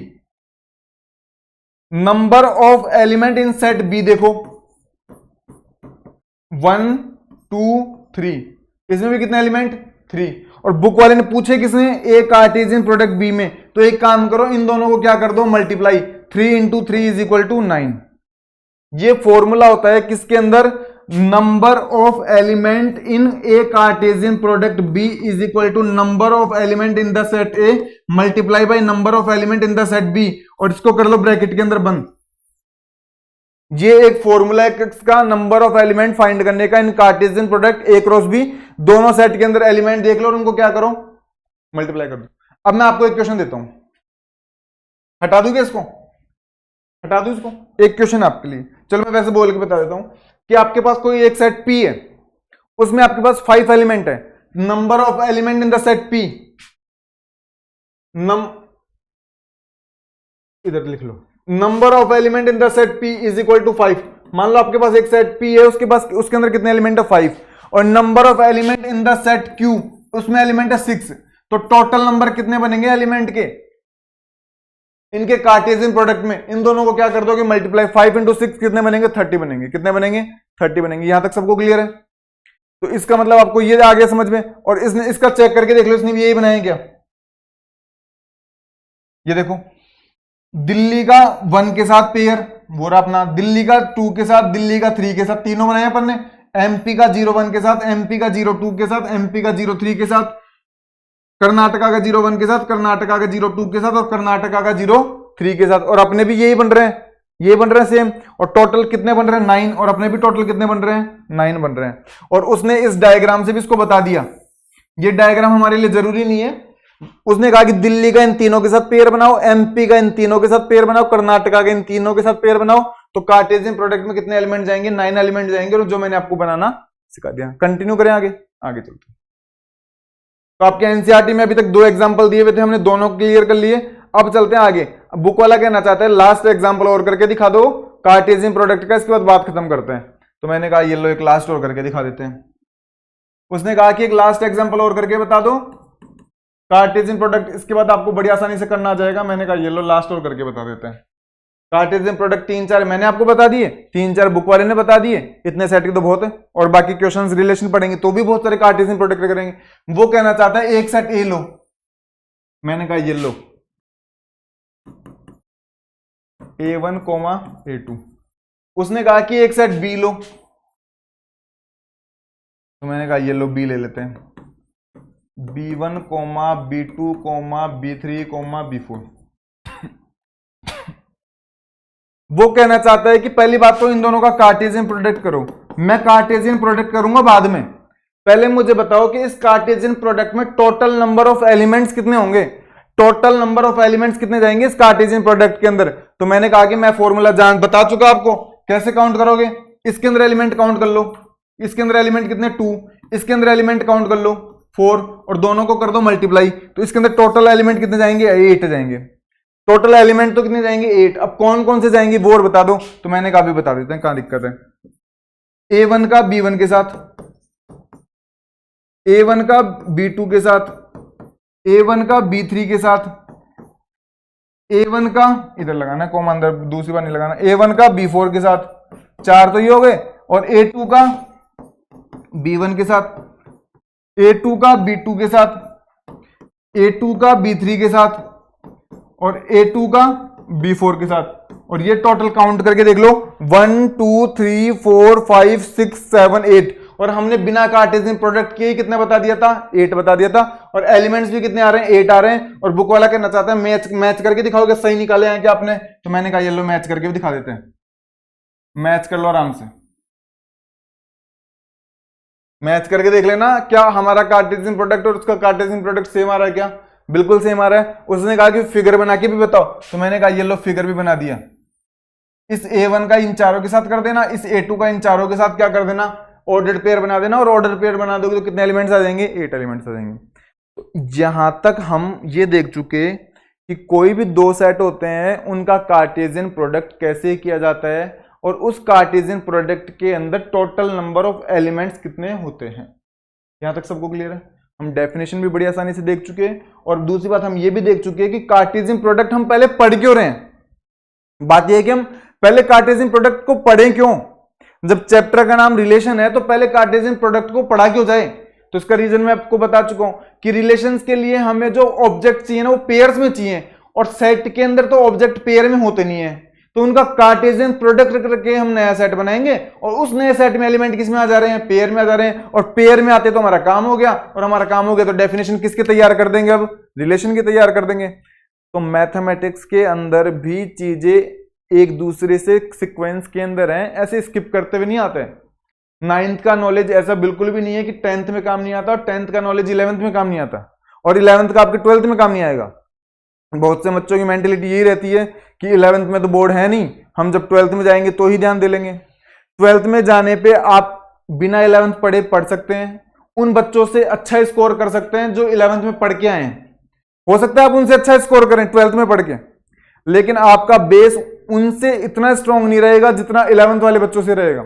Number of element in set B देखो 1 2 3। इसमें भी कितने एलिमेंट? 3। और बुक वाले ने पूछे किसने? ए कार्टेशियन प्रोडक्ट बी में। तो एक काम करो, इन दोनों को क्या कर दो? Multiply. 3 into 3 is equal to 9। ये फॉर्मूला होता है किसके अंदर? Number of element in A Cartesian product B is equal to number of element in the set A multiply by number of element in the set B. और इसको कर लो bracket के अंदर बंद। ये एक फॉर्मूला है किसका? नंबर ऑफ एलिमेंट फाइंड करने का in Cartesian product A cross B. दोनों सेट के अंदर एलिमेंट देख लो और उनको क्या करो? मल्टीप्लाई कर दो। अब मैं आपको एक क्वेश्चन देता हूं, हटा दूं क्या इसको? हटा दूं इसको? एक क्वेश्चन आपके लिए, चलो मैं वैसे बोल के बता देता हूं कि आपके पास कोई एक सेट P है, उसमें आपके पास 5 एलिमेंट है। Number of element in the set P, इधर लिख लो, number of element in the set P is equal to 5। मान लो आपके पास एक सेट P है, उसके पास उसके अंदर कितने एलिमेंट है? 5। और number of element in the set Q, उसमें एलिमेंट है 6। तो टोटल नंबर कितने बनेंगे एलिमेंट के? इनके कार्टेशियन प्रोडक्ट में इन दोनों को क्या कर दोगे? मल्टीप्लाई। 5 इंटू 6 कितने बनेंगे? 30 बनेंगे। कितने बनेंगे? 30 बनेंगे। यहां तक सबको क्लियर है? तो इसका मतलब आपको ये आ गया समझ में। और इसने इसका चेक करके देख लो, इसने भी यही बनाया क्या? ये देखो, दिल्ली का 1 के साथ पेयर वो रहा अपना, दिल्ली का 2 के साथ, दिल्ली का 3 के साथ, तीनों बनाए अपन ने। एमपी का 01 के साथ, एमपी का 02 के साथ, एमपी का 03 के साथ, कर्नाटका का 01 के साथ, कर्नाटका का 02 के साथ और कर्नाटका का 03 के साथ। और अपने भी यही बन रहे हैं, ये बन रहे हैं सेम। और टोटल कितने बन रहे हैं? 9। और अपने भी टोटल कितने बन रहे हैं? 9 बन रहे हैं। और उसने इस डायग्राम से भी इसको बता दिया। ये डायग्राम हमारे लिए जरूरी नहीं है। उसने कहा कि दिल्ली का इन तीनों के साथ पेयर बनाओ, एमपी का इन तीनों के साथ पेयर बनाओ, कर्नाटका के इन तीनों के साथ पेयर बनाओ। तो कार्टेशियन प्रोडक्ट में कितने एलिमेंट जाएंगे? 9 एलिमेंट जाएंगे। और जो मैंने आपको बनाना सिखा दिया। कंटिन्यू करें आगे, आगे चलते। तो आपके एनसीईआरटी में अभी तक 2 एग्जांपल दिए हुए थे, हमने दोनों क्लियर कर लिए। अब चलते हैं आगे। बुक वाला कहना चाहता है लास्ट एग्जांपल और करके दिखा दो कार्टेशियन प्रोडक्ट का, इसके बाद बात खत्म करते हैं। तो मैंने कहा ये लो एक लास्ट और करके दिखा देते हैं। उसने कहा कि एक लास्ट एग्जांपल और करके बता दो कार्टेशियन प्रोडक्ट, इसके बाद आपको बड़ी आसानी से करना आ जाएगा। मैंने कहा ये लो लास्ट और करके बता देते हैं। कार्टेशियन प्रोडक्ट 3-4 मैंने आपको बता दिए, 3-4 बुक वाले ने बता दिए। इतने सेट के तो बहुत है। और बाकी क्वेश्चंस रिलेशन पढ़ेंगे तो भी बहुत सारे कार्टेशियन प्रोडक्ट करेंगे। वो कहना चाहता है एक सेट ए लो। मैंने कहा ये लो A1, A2। उसने कहा कि एक सेट बी लो। तो मैंने कहा ये लो बी ले लेते हैं। B1, B2, B3, B4। वो कहना चाहता है कि पहली बात तो इन दोनों का कार्टेशियन प्रोडक्ट करो। मैं कार्टेशियन प्रोडक्ट करूंगा बाद में, पहले मुझे बताओ कि इस कार्टेशियन प्रोडक्ट में टोटल नंबर ऑफ एलिमेंट्स कितने होंगे? टोटल नंबर ऑफ एलिमेंट्स कितने जाएंगे इस कार्टेशियन प्रोडक्ट के अंदर? तो मैंने कहा कि मैं फॉर्मूला बता चुका आपको। कैसे काउंट करोगे? इसके अंदर एलिमेंट काउंट कर लो। इसके अंदर एलिमेंट कितने? 2। इसके अंदर एलिमेंट काउंट कर लो 4। और दोनों को कर दो मल्टीप्लाई। तो इसके अंदर टोटल एलिमेंट कितने जाएंगे? 8 जाएंगे। टोटल एलिमेंट तो कितने जाएंगे? 8। अब कौन कौन से जाएंगे वो और बता दो। तो मैंने कहा भी बता देते हैं, कहां दिक्कत है। A1 का B1 के साथ, A1 का B2 के साथ, A1 का B3 के साथ, A1 का इधर लगाना है कॉमा, अंदर दूसरी बार नहीं लगाना, A1 का B4 के साथ। 4 तो ये हो गए। और A2 का B1 के साथ, A2 का B2 के साथ, A2 का B3 के साथ और A2 का B4 के साथ। और ये टोटल काउंट करके देख लो 1 2 3 4 5 6 7 8। और हमने बिना कार्टेशियन प्रोडक्ट के ही कितने बता दिया था? 8 बता दिया था। और एलिमेंट्स भी कितने आ रहे हैं? 8 आ रहे हैं। और बुक वाला कहना चाहता है मैच करके दिखाओगे सही निकाले हैं क्या आपने? तो मैंने कहा ये लो मैच करके भी दिखा देते हैं। मैच कर लो आराम से, मैच करके देख लेना क्या हमारा कार्टेशियन प्रोडक्ट और उसका कार्टेशियन प्रोडक्ट सेम आ रहा है क्या? बिल्कुल सेम आ रहा है। उसने कहा कि फिगर बना के भी बताओ। तो मैंने कहा ये लो फिगर भी बना दिया। इस A1 का इन चारों के साथ कर देना, इस A2 का इन चारों के साथ क्या कर देना? ऑर्डर्ड पेयर बना देना, और ऑर्डर पेयर बना दोगे तो कितने एलिमेंट्स आ जाएंगे, 8 एलिमेंट्स आ जाएंगे। तो जहां तक हम ये देख चुके कि कोई भी दो सेट होते हैं उनका कार्टेशियन प्रोडक्ट कैसे किया जाता है, और उस कार्टेशियन प्रोडक्ट के अंदर टोटल नंबर ऑफ एलिमेंट्स कितने होते हैं। यहां तक सबको क्लियर है। हम डेफिनेशन भी बड़ी आसानी से देख चुके हैं, और दूसरी बात हम ये भी देख चुके हैं कि कार्टेशियन प्रोडक्ट हम पहले पढ़ क्यों रहे हैं। बात यह है कि हम पहले कार्टेशियन प्रोडक्ट को पढ़ें क्यों। जब चैप्टर का नाम रिलेशन है तो पहले कार्टेशियन प्रोडक्ट को पढ़ा क्यों जाए। तो इसका रीजन मैं आपको बता चुका हूं कि रिलेशंस के लिए हमें जो ऑब्जेक्ट चाहिए ना वो पेयर्स में चाहिए, और सेट के अंदर तो ऑब्जेक्ट पेयर में होते नहीं है, तो उनका कार्टेशियन प्रोडक्ट करके हम नया सेट बनाएंगे, और उस नए सेट में एलिमेंट किस में आ जा रहे हैं, पेयर में आ जा रहे हैं, और पेयर में आते तो हमारा काम हो गया, और हमारा काम हो गया तो डेफिनेशन किसके तैयार कर देंगे, अब रिलेशन की तैयार कर देंगे। तो मैथमेटिक्स के अंदर भी चीजें एक दूसरे से सीक्वेंस के अंदर हैं, ऐसे स्किप करते हुए नहीं आते। 9th का नॉलेज ऐसा बिल्कुल भी नहीं है कि 10th में काम नहीं आता, और 10th का नॉलेज 11th में काम नहीं आता, और 11th का आपके 12th में काम नहीं आएगा। बहुत से बच्चों की मेंटेलिटी यही रहती है कि 11th में तो बोर्ड है नहीं, हम जब 12th में जाएंगे तो ही ध्यान दे लेंगे। 12th में जाने पे आप बिना 11th पढ़े पढ़ सकते हैं, उन बच्चों से अच्छा स्कोर कर सकते हैं जो 11th में पढ़ के आए हैं। हो सकता है आप उनसे अच्छा स्कोर करें 12th में पढ़ के, लेकिन आपका बेस उनसे इतना स्ट्रांग नहीं रहेगा जितना 11th वाले बच्चों से रहेगा।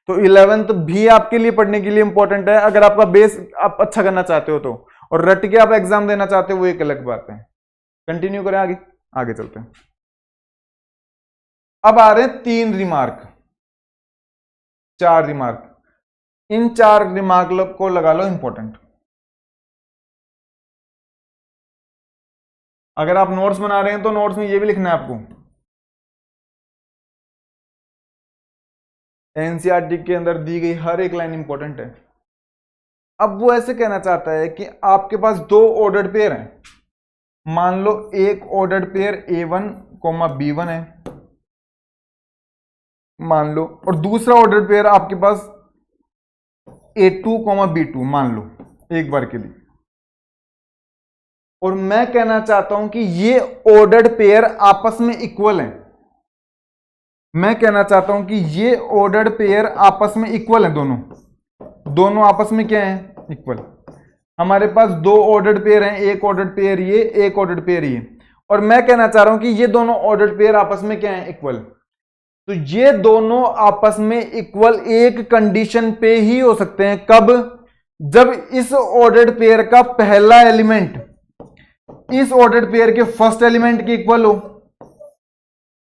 तो 11th भी आपके लिए पढ़ने के लिए इंपॉर्टेंट है, अगर आपका बेस आप अच्छा करना चाहते हो तो, और रट के आप एग्जाम देना चाहते हो वो एक अलग बात है। कंटिन्यू करें, आगे चलते हैं। अब आ रहे हैं 3 रिमार्क, 4 रिमार्क। इन 4 रिमार्क को लगा लो इंपॉर्टेंट। अगर आप नोट्स बना रहे हैं तो नोट्स में ये भी लिखना है आपको, एनसीईआरटी के अंदर दी गई हर एक लाइन इंपॉर्टेंट है। अब वो ऐसे कहना चाहता है कि आपके पास 2 ऑर्डर्ड पेयर हैं, मान लो एक ऑर्डर्ड पेयर A1, B1 है मान लो, और दूसरा ऑर्डर्ड पेयर आपके पास A2, B2 मान लो एक बार के लिए। और मैं कहना चाहता हूं कि ये ऑर्डर्ड पेयर आपस में इक्वल हैं। मैं कहना चाहता हूं कि ये ऑर्डर्ड पेयर आपस में इक्वल हैं, दोनों आपस में क्या है, इक्वल। हमारे पास 2 ऑर्डर्ड पेयर हैं, एक ऑर्डर्ड पेयर ये, एक ऑर्डर्ड पेयर ये, और मैं कहना चाह रहा हूं कि ये दोनों ऑर्डर्ड पेयर आपस में क्या है, इक्वल। तो ये दोनों आपस में इक्वल एक कंडीशन पे ही हो सकते हैं, कब, जब इस ऑर्डर्ड पेयर का पहला एलिमेंट इस ऑर्डर्ड पेयर के फर्स्ट एलिमेंट के इक्वल हो,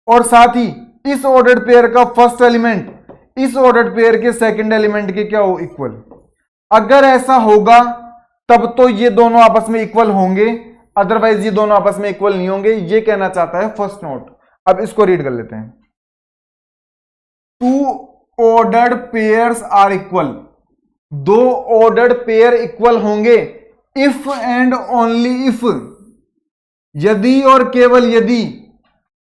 और साथ ही इस ऑर्डर्ड पेयर का फर्स्ट एलिमेंट इस ऑर्डर्ड पेयर के सेकंड एलिमेंट के क्या हो, इक्वल। अगर ऐसा होगा तब तो ये दोनों आपस में इक्वल होंगे, अदरवाइज ये दोनों आपस में इक्वल नहीं होंगे। ये कहना चाहता है फर्स्ट नोट। अब इसको रीड कर लेते हैं। 2 ordered pairs are equal, 2 ordered pair equal होंगे इफ एंड ओनली इफ, यदि और केवल यदि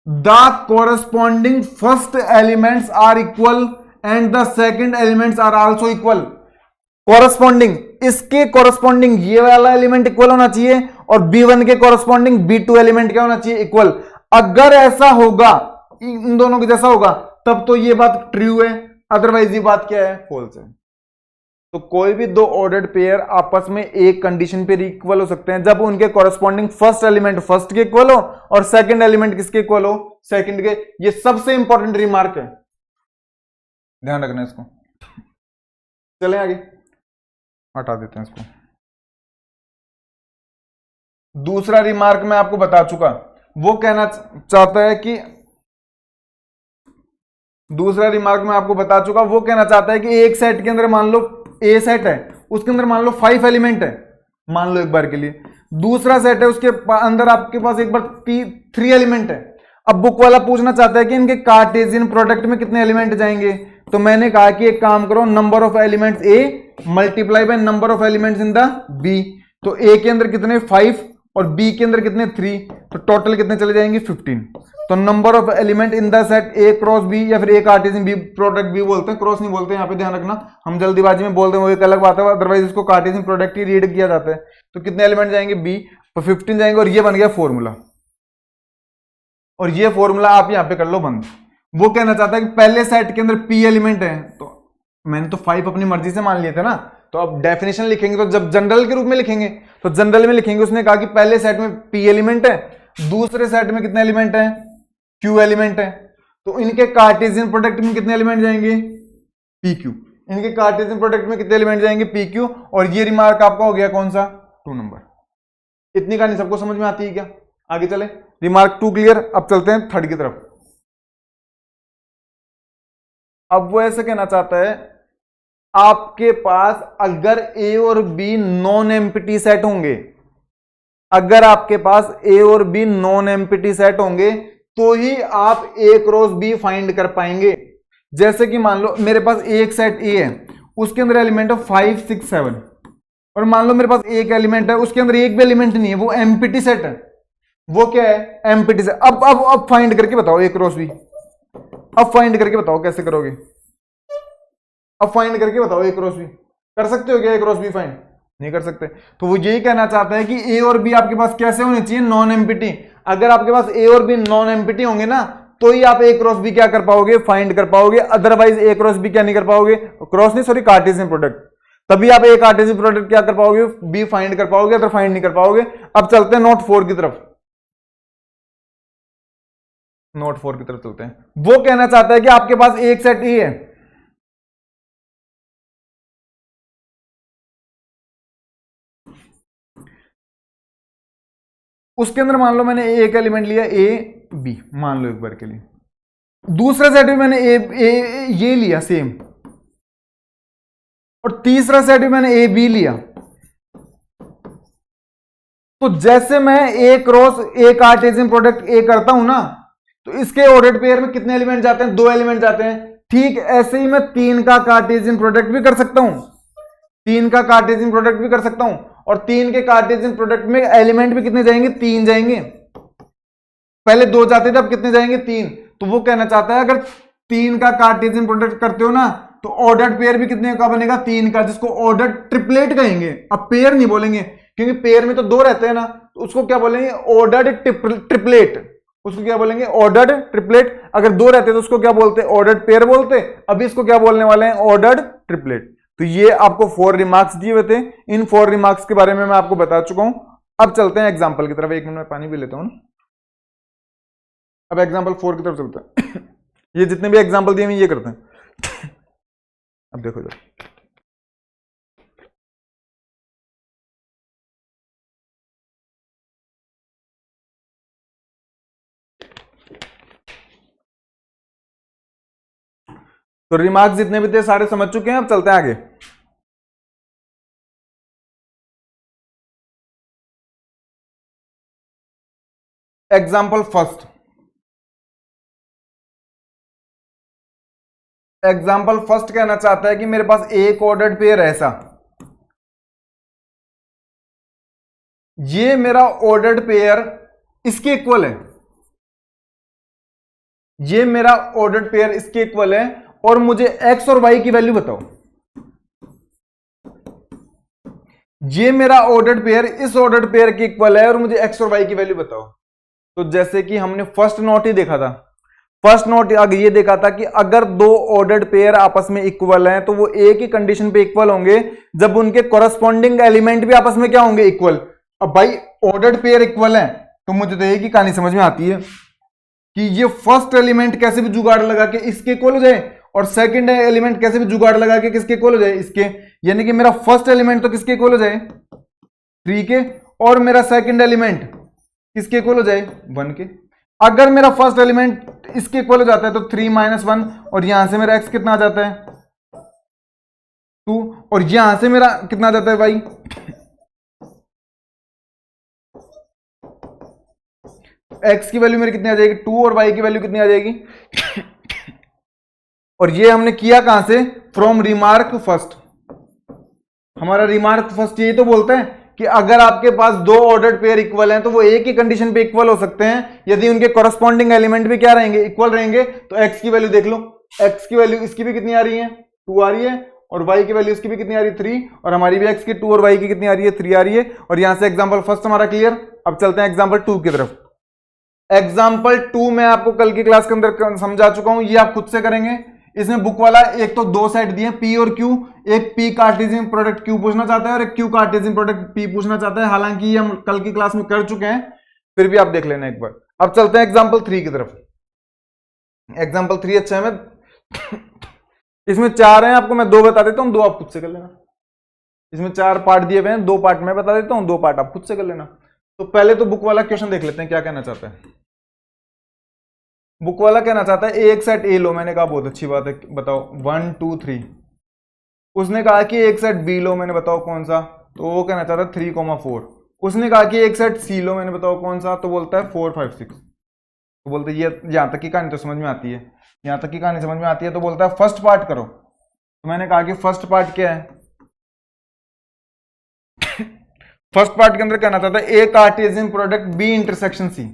the corresponding first elements are equal and the second elements are also equal. Corresponding, इसके कोरस्पॉन्डिंग ये वाला एलिमेंट इक्वल होना चाहिए, और B1 के कोरस्पॉन्डिंग B2 एलिमेंट क्या होना चाहिए, इक्वल। अगर ऐसा होगा, इन दोनों के जैसा होगा, तब तो ये बात ट्रू है, अदरवाइज ये बात क्या है, फॉल्स है। तो कोई भी 2 ऑर्डर्ड पेयर आपस में एक कंडीशन पे इक्वल हो सकते हैं, जब उनके कॉरस्पॉन्डिंग फर्स्ट एलिमेंट फर्स्ट के इक्वल हो और सेकंड एलिमेंट किसके इक्वल हो, सेकंड के। ये सबसे इंपॉर्टेंट रिमार्क है, ध्यान रखना इसको। चलें आगे, हटा देते हैं इसको। दूसरा रिमार्क मैं आपको बता चुका, वो कहना चाहता है कि दूसरा रिमार्क मैं आपको बता चुका, वो कहना चाहता है कि एक सेट के अंदर मान लो ए सेट है, उसके अंदर मान लो 5 एलिमेंट है, मान लो एक बार के लिए। दूसरा सेट है, उसके अंदर आपके पास एक बार 3 एलिमेंट है। अब बुक वाला पूछना चाहता है कि इनके कार्टेशियन प्रोडक्ट में कितने एलिमेंट जाएंगे। तो मैंने कहा कि एक काम करो, number of elements A multiply by number of elements in the B. तो ए के अंदर कितने 5 और बी के अंदर कितने 3, तो टोटल कितने चले जाएंगे 15। तो number of element in the set A cross B, या फिर A Cartesian B product B बोलते हैं, क्रॉस नहीं बोलते, यहाँ पे ध्यान रखना। हम जल्दीबाजी में बोलते हैं वो एक अलग बात है, अदरवाइज इसको कार्टेशियन प्रोडक्ट ही रीड किया जाता है। तो कितने एलिमेंट जाएंगे बी, तो 15 जाएंगे, और ये बन गया फॉर्मूला। और ये फॉर्मूला आप यहाँ पे कर लो बंद। वो कहना चाहता है कि पहले सेट के अंदर पी एलिमेंट है, तो मैंने तो 5 अपनी मर्जी से मान लिए थे ना। तो अब डेफिनेशन लिखेंगे तो जब जनरल के रूप में लिखेंगे तो जनरल में लिखेंगे, उसने कहा कि पहले सेट में p एलिमेंट है, दूसरे सेट में कितने एलिमेंट है, q एलिमेंट है। तो इनके कार्टेशियन प्रोडक्ट में कितने एलिमेंट जाएंगे, pq। इनके कार्टेशियन प्रोडक्ट में कितने एलिमेंट जाएंगे, pq। और ये रिमार्क आपका हो गया कौन सा, 2 नंबर। इतनी कहानी सबको समझ में आती है क्या? आगे चले, रिमार्क 2 क्लियर। अब चलते हैं थर्ड की तरफ। अब वो ऐसे कहना चाहता है, आपके पास अगर ए और बी नॉन एम्प्टी सेट होंगे, अगर आपके पास ए और बी नॉन एम्प्टी सेट होंगे तो ही आप ए क्रॉस बी फाइंड कर पाएंगे। जैसे कि मान लो मेरे पास एक सेट ए है, उसके अंदर एलिमेंट है 5 6 7, और मान लो मेरे पास एक एलिमेंट है, उसके अंदर एक भी एलिमेंट नहीं है, वो एम्प्टी सेट है। वो क्या है, एम्प्टी सेट। अब फाइंड करके बताओ ए क्रॉस बी। अब फाइंड करके बताओ कैसे करोगे, अब फाइंड करके बताओ ए क्रॉस बी। कर सकते हो क्या ए क्रॉस बी फाइंड? नहीं कर सकते। तो वो यही कहना चाहता है कि ए और बी आपके पास कैसे होने चाहिए, नॉन एम्प्टी। अगर आपके पास ए और बी नॉन एम्प्टी होंगे ना, तो ही आप ए क्रॉस बी क्या कर पाओगे, फाइंड कर पाओगे। अदरवाइज ए क्रॉस बी क्या नहीं कर पाओगे, क्रॉस नहीं सॉरी कार्टेशियन प्रोडक्ट, तभी आप ए कार्टेशियन प्रोडक्ट क्या कर पाओगे, बी फाइंड कर पाओगे, अदर फाइंड नहीं कर पाओगे। अब चलते हैं नोट 4 की तरफ। नोट 4 की तरफ चलते हैं। वो कहना चाहता है कि आपके पास एक सेट ए है, उसके अंदर मान लो मैंने एक एलिमेंट लिया ए बी, मान लो एक बार के लिए। दूसरा सेट भी मैंने ये लिया सेम, और तीसरा सेट भी मैंने ए बी लिया। तो जैसे मैं A cross A Cartesian product A करता हूं ना, तो इसके ऑर्डर्ड पेयर में कितने एलिमेंट जाते हैं, 2 एलिमेंट जाते हैं। ठीक ऐसे ही मैं 3 का कार्टेशियन प्रोडक्ट भी कर सकता हूं, 3 का कार्टेशियन प्रोडक्ट भी कर सकता हूं। और 3 के कार्टेशियन प्रोडक्ट में एलिमेंट भी कितने जाएंगे, 3 जाएंगे। पहले 2 जाते थे, अब कितने जाएंगे, 3। तो वो कहना चाहता है अगर 3 का कार्टेशियन प्रोडक्ट करते हो ना, तो ऑर्डर्ड पेयर भी कितने का बनेगा, 3 का, जिसको ऑर्डर्ड ट्रिपलेट कहेंगे। अब पेयर नहीं बोलेंगे क्योंकि पेयर में तो 2 रहते हैं ना, तो उसको क्या बोलेंगे, ऑर्डर्ड ट्रिपलेट। उसको क्या बोलेंगे, ऑर्डर्ड ट्रिपलेट। अगर 2 रहते तो उसको क्या बोलते, ऑर्डर्ड पेयर बोलते। अभी इसको क्या बोलने वाले हैं, ऑर्डर्ड ट्रिपलेट। तो ये आपको 4 रिमार्क्स दिए हुए थे, इन 4 रिमार्क्स के बारे में मैं आपको बता चुका हूं। अब चलते हैं एग्जांपल की तरफ। 1 मिनट में पानी भी लेता हूं ना। अब एग्जांपल 4 की तरफ चलते हैं। ये जितने भी एग्जांपल दिए हैं ये करते हैं। अब देखो इधर, तो रिमार्क्स जितने भी थे सारे समझ चुके हैं। अब चलते हैं आगे। एग्जाम्पल फर्स्ट, एग्जाम्पल फर्स्ट कहना चाहता है कि मेरे पास एक ऑर्डर्ड पेयर है ऐसा, ये मेरा ऑर्डर्ड पेयर इसके इक्वल है, ये मेरा ऑर्डर्ड पेयर इसके इक्वल है, और मुझे एक्स और वाई की वैल्यू बताओ। ये मेरा ऑर्डर्ड पेयर इस ऑर्डर्ड पेयर के इक्वल है और मुझे एक्स और वाई की वैल्यू बताओ। तो जैसे कि हमने फर्स्ट नोट ही देखा था, फर्स्ट नोट आगे ये देखा था कि अगर 2 ऑर्डर्ड पेयर आपस में इक्वल हैं तो वो एक ही कंडीशन पे इक्वल होंगे जब उनके कॉरस्पॉन्डिंग एलिमेंट भी आपस में क्या होंगे, इक्वल। अब भाई ऑर्डर्ड पेयर इक्वल है तो मुझे तो एक ही कहानी समझ में आती है कि ये फर्स्ट एलिमेंट कैसे भी जुगाड़ लगा के इसके इक्वल हो जाए, और सेकंड एलिमेंट कैसे भी जुगाड़ लगा के किसके इक्वल हो जाए, इसके। यानी कि मेरा फर्स्ट एलिमेंट तो किसके इक्वल हो जाए, 3 के, और मेरा सेकंड एलिमेंट किसके इक्वल हो जाए, 1 के। अगर मेरा फर्स्ट एलिमेंट इसके इक्वल हो जाता है तो 3 - 1, और यहां से मेरा x कितना आ जाता है, 2, और यहां से मेरा कितना आ जाता है y, x की वैल्यू मेरी कितनी आ जाएगी, 2, और y की वैल्यू कितनी आ जाएगी। और ये हमने किया कहां से, फ्रॉम रिमार्क फर्स्ट। हमारा रिमार्क फर्स्ट यही तो बोलता है कि अगर आपके पास 2 ऑर्डर्ड पेयर इक्वल हैं तो वो एक ही कंडीशन पे इक्वल हो सकते हैं यदि उनके कॉरस्पॉन्डिंग एलिमेंट भी क्या रहेंगे, इक्वल रहेंगे। तो x की वैल्यू देख लो, x की वैल्यू इसकी भी कितनी आ रही है, 2 आ रही है, और y की वैल्यू इसकी भी कितनी आ रही है, 3, और हमारी भी x की 2 और y की कितनी आ रही है, 3 आ रही है। और यहां से एग्जाम्पल फर्स्ट हमारा क्लियर। अब चलते हैं एग्जाम्पल 2 की तरफ। एग्जाम्पल 2 मैं आपको कल की क्लास के अंदर समझा चुका हूं, ये आप खुद से करेंगे। इसमें बुक वाला एक तो दो सेट दिए पी और क्यू, एक पी कार्टेशियन प्रोडक्ट क्यू पूछना चाहता है और एक क्यू कार्टेशियन प्रोडक्ट पी पूछना चाहता है। हालांकि ये हम कल की क्लास में कर चुके हैं, फिर भी आप देख लेना एक बार। अब चलते हैं एग्जाम्पल 3 की तरफ। एग्जाम्पल 3 अच्छा है, मैं इसमें 4 हैं, आपको मैं 2 बता देता हूं, 2 आप खुद से कर लेना। इसमें 4 पार्ट दिए हुए हैं, 2 पार्ट मैं बता देता हूं, 2 पार्ट आप खुद से कर लेना। तो पहले तो बुक वाला क्वेश्चन देख लेते हैं क्या कहना चाहता है। बुक वाला कहना चाहता है एक सेट ए लो। मैंने कहा बहुत अच्छी बात है, बताओ 1 2 3। उसने कहा कि एक सेट बी लो। मैंने बताओ कौन सा, तो वो कहना चाहता है 3,4। उसने कहा कि एक सेट सी लो। मैंने बताओ कौन सा, तो बोलता है 4 5 6। तो बोलते ये यहां तक की कहानी तो समझ में आती है, यहां तक की कहानी समझ में आती है। तो बोलता है फर्स्ट पार्ट करो। तो मैंने कहा कि फर्स्ट पार्ट क्या है। फर्स्ट पार्ट के अंदर कहना चाहता है A Cartesian product B intersection C,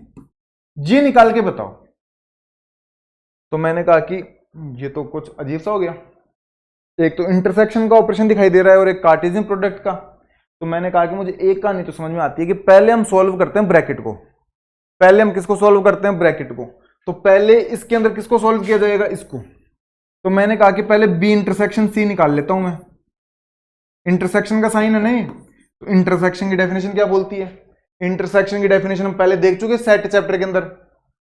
जी निकाल के बताओ। तो मैंने कहा कि ये तो कुछ अजीब सा हो गया, एक तो इंटरसेक्शन का ऑपरेशन दिखाई दे रहा है और एक कार्टेशियन प्रोडक्ट का। तो मैंने कहा कि मुझे एक कहानी तो समझ में आती है कि पहले हम सॉल्व करते हैं ब्रैकेट को। पहले हम किसको सॉल्व करते हैं, ब्रैकेट को। तो पहले इसके अंदर किसको सॉल्व किया जाएगा, इसको। तो मैंने कहा कि पहले बी इंटरसेक्शन सी निकाल लेता हूं मैं। इंटरसेक्शन का साइन है नहीं, तो इंटरसेक्शन की डेफिनेशन क्या बोलती है। इंटरसेक्शन की डेफिनेशन हम पहले देख चुके सेट चैप्टर के अंदर।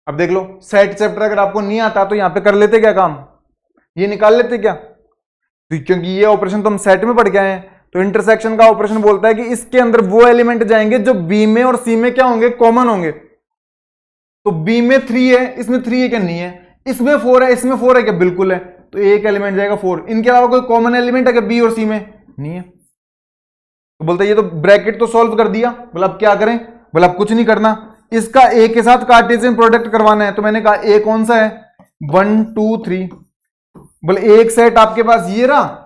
अब देख लो सेट चैप्टर अगर आपको नहीं आता तो यहां पे कर लेते क्या काम, ये निकाल लेते क्या। तो क्योंकि ये ऑपरेशन तो हम सेट में पढ़ के आए हैं, तो इंटरसेक्शन का ऑपरेशन बोलता है कि इसके अंदर वो एलिमेंट जाएंगे जो बी में और सी में क्या होंगे, कॉमन होंगे। तो बी में 3 है, इसमें 3 है क्या, नहीं है। इसमें 4 है, इसमें 4 है क्या, बिल्कुल है। तो एक एलिमेंट जाएगा 4। इनके अलावा कोई कॉमन एलिमेंट है क्या बी और सी में, नहीं है। तो बोलते ये तो ब्रैकेट तो सॉल्व कर दिया। बोला अब क्या करें, बोला अब कुछ नहीं करना, इसका ए के साथ कार्टेशियन प्रोडक्ट करवाना है। तो मैंने कहा ए कौन सा है, 1 2 3। बोले एक सेट आपके पास ये रहा,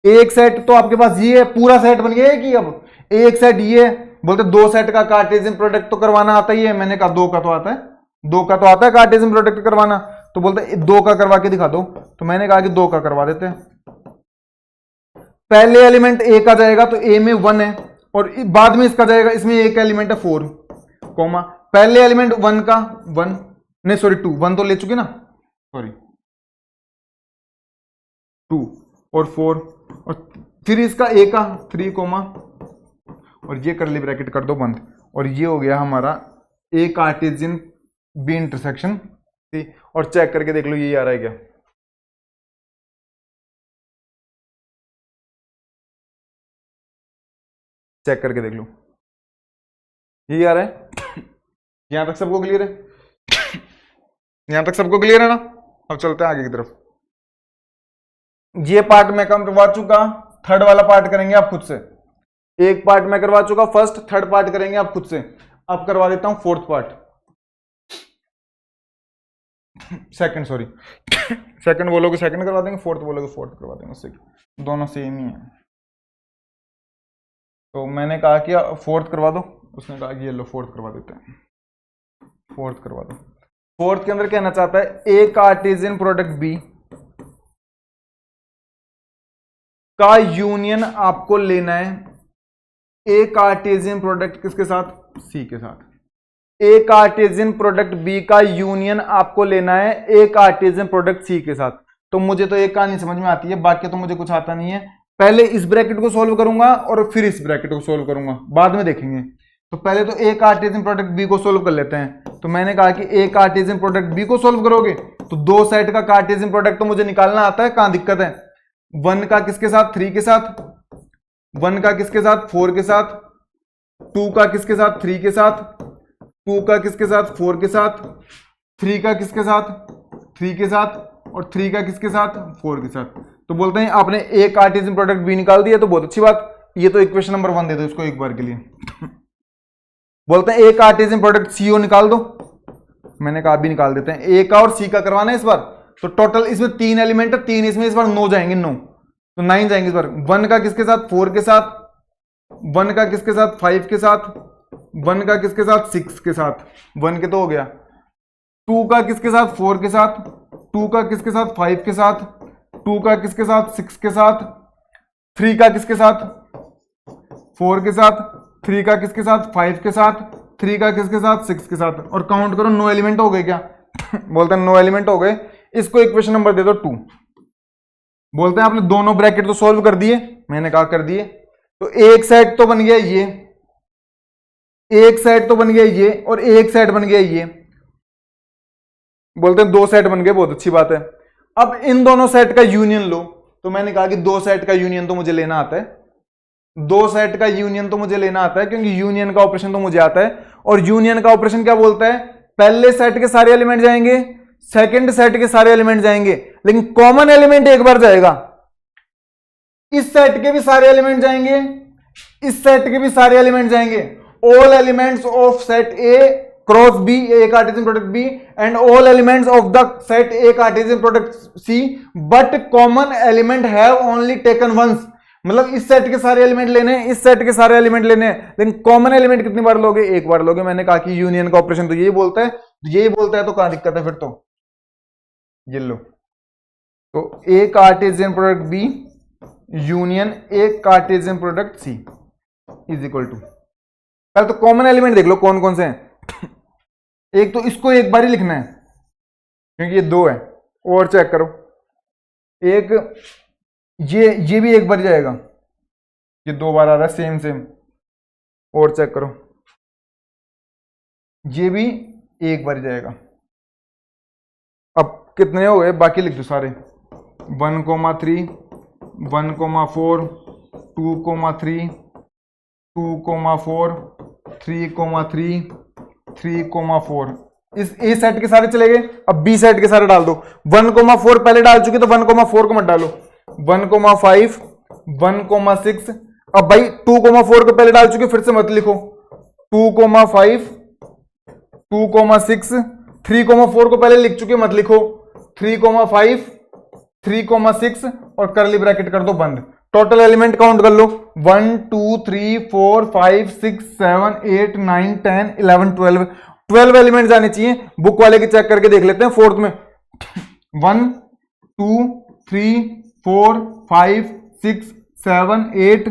एक सेट तो आपके पास ये है, पूरा सेट बन गया है कि अब एक सेट ये है। बोलते 2 सेट का कार्टेशियन प्रोडक्ट तो करवाना आता ही है। मैंने कहा 2 का तो आता है, 2 का तो आता है कार्टेशियन प्रोडक्ट करवाना। तो बोलते 2 का करवा के दिखा दो। तो मैंने कहा कि 2 का करवा देते हैं। पहले एलिमेंट ए का जाएगा तो ए में 1 है और बाद में इसका जाएगा, इसमें एक एलिमेंट है 4 कॉमा। पहले एलिमेंट 1 का 1 नहीं सॉरी 2, 1 तो ले चुके ना, सॉरी 2 और 4 और फिर इसका ए का 3 कॉमा और ये करली ब्रैकेट कर दो बंद। और ये हो गया हमारा ए कार्टेशियन बी इंटरसेक्शन सी। और चेक करके देख लो ये आ रहा है क्या, चेक करके देख लो ये आ रहा है। यहां तक सबको क्लियर है, यहां तक सबको क्लियर है ना। अब चलते हैं आगे की तरफ। ये पार्ट मैं करवा चुका, थर्ड वाला पार्ट करेंगे आप खुद से। एक पार्ट मैं करवा चुका फर्स्ट, थर्ड पार्ट करेंगे आप खुद से। अब करवा देता हूं fourth part, second sorry second बोलोगे सेकंड करवा देंगे, फोर्थ बोलोगे फोर्थ करवा देंगे, दोनों सेम ही है। तो मैंने कहा कि फोर्थ करवा दो, उसने कहा कि ये लो फोर्थ करवा देते हैं, फोर्थ करवा दो। फोर्थ के अंदर कहना चाहता है ए कार्टेशियन प्रोडक्ट बी का यूनियन आपको लेना है ए कार्टेशियन प्रोडक्ट किसके साथ, सी के साथ। ए कार्टेशियन प्रोडक्ट बी का यूनियन आपको लेना है ए कार्टेशियन प्रोडक्ट सी के साथ। तो मुझे तो एक कहानी समझ में आती है, बाकी तो मुझे कुछ आता नहीं है। पहले इस ब्रैकेट को सॉल्व करूंगा और फिर इस ब्रैकेट को सॉल्व करूंगा, बाद में देखेंगे। तो पहले तो ए कार्टेशियन प्रोडक्ट बी को सॉल्व कर लेते हैं। तो मैंने कहा कि ए कार्टेशियन प्रोडक्ट बी को सॉल्व करोगे तो 2 सेट का कार्टेशियन प्रोडक्ट तो मुझे निकालना आता है, कहां दिक्कत है। 1 का किसके साथ, 3 के साथ, 1 का किसके साथ, 4 के साथ, 2 का किसके साथ, 3 के साथ, 2 का किसके साथ, 4 के साथ, 3 का किसके साथ, 3 के साथ और 3 का किसके साथ, 4 के साथ। तो बोलते हैं आपने ए कार्टेशियन प्रोडक्ट बी निकाल दिया, तो बहुत अच्छी बात। ये तो इक्वेशन नंबर 1 दे दो इसको एक बार के लिए। बोलते हैं ए कार्टेशियन प्रोडक्ट सीओ निकाल दो। मैंने कहा भी निकाल देते हैं, ए का और सी का करवाना है इस बार। तो टोटल इसमें 3 एलिमेंट है, 3 इसमें इस बार 9 जाएंगे, 9 तो 9 जाएंगे इस बार। 1 का किसके साथ, 4 के साथ, 1 का किसके साथ, 5 के साथ, 1 का किसके साथ, 6 के साथ, 1 के तो हो गया। 2 का किसके साथ, 4 के साथ, 2 का किसके साथ, 5 के साथ, 2 का किसके साथ, 6 के साथ, 3 का किसके साथ, 4 के साथ, 3 का किसके साथ, 5 के साथ, 3 का किसके साथ, 6 के साथ। और काउंट करो 9 एलिमेंट हो गए क्या बोलते हैं 9 एलिमेंट हो गए। इसको इक्वेशन नंबर दे दो 2। बोलते हैं आपने दोनों ब्रैकेट तो सॉल्व कर दिए, मैंने कहा कर दिए, तो एक सेट तो बन गया ये, एक सेट तो बन गया ये, और एक सेट बन गया ये। बोलते हैं 2 सेट बन गए, बहुत अच्छी बात है। अब इन दोनों सेट का यूनियन लो, तो मैंने कहा कि 2 सेट का यूनियन तो मुझे लेना आता है, 2 सेट का यूनियन तो मुझे लेना आता है, क्योंकि यूनियन का ऑपरेशन तो मुझे आता है। और यूनियन का ऑपरेशन क्या बोलता है, पहले सेट के सारे एलिमेंट जाएंगे, सेकंड सेट के सारे एलिमेंट जाएंगे, लेकिन कॉमन एलिमेंट एक बार जाएगा। इस सेट के भी सारे एलिमेंट जाएंगे, इस सेट के भी सारे एलिमेंट जाएंगे। All elements of set A cross B, A Cartesian product B, and all elements of the set A Cartesian product C, but common element have only taken once. मतलब इस set के सारे element लेने हैं, इस set के सारे element लेने हैं, लेकिन कॉमन एलिमेंट कितनी बार लोगे, एक बार लोगे। मैंने कहा कि यूनियन का ऑपरेशन तो यही बोलता है, यही बोलता है, तो कहां दिक्कत है फिर, तो ये लो। तो A Cartesian product B union A Cartesian product C is equal to, पहले तो कॉमन एलिमेंट देख लो कौन कौन से हैं। एक तो इसको एक बार ही लिखना है, क्योंकि ये 2 है, और चेक करो, एक ये भी एक बार जाएगा, ये 2 बार आ रहा है, सेम सेम, और चेक करो, ये भी एक बार जाएगा। अब कितने हो गए, बाकी लिख दो सारे, 1,3, 1,4, 2,3, 2,4, 3,3, 3,4। इस ए सेट के सारे चले गए, अब बी सेट के सारे डाल दो। 1,4 पहले डाल चुके, तो 1,4 को मत डालो। 1,5, 1,6, अब भाई 2,4 को पहले डाल चुके, फिर से मत लिखो। 2,5, 2,6, 3,4 को पहले लिख चुके, मत लिखो। 3,5, 3,6 और करली ब्रैकेट कर दो बंद। टोटल एलिमेंट काउंट कर लो, 1 2 3 4 5 6 7 8 9 10 11 12 12 एलिमेंट जाने चाहिए। बुक वाले की चेक करके देख लेते हैं फोर्थ में। 1 2 3 4 5 6 7 8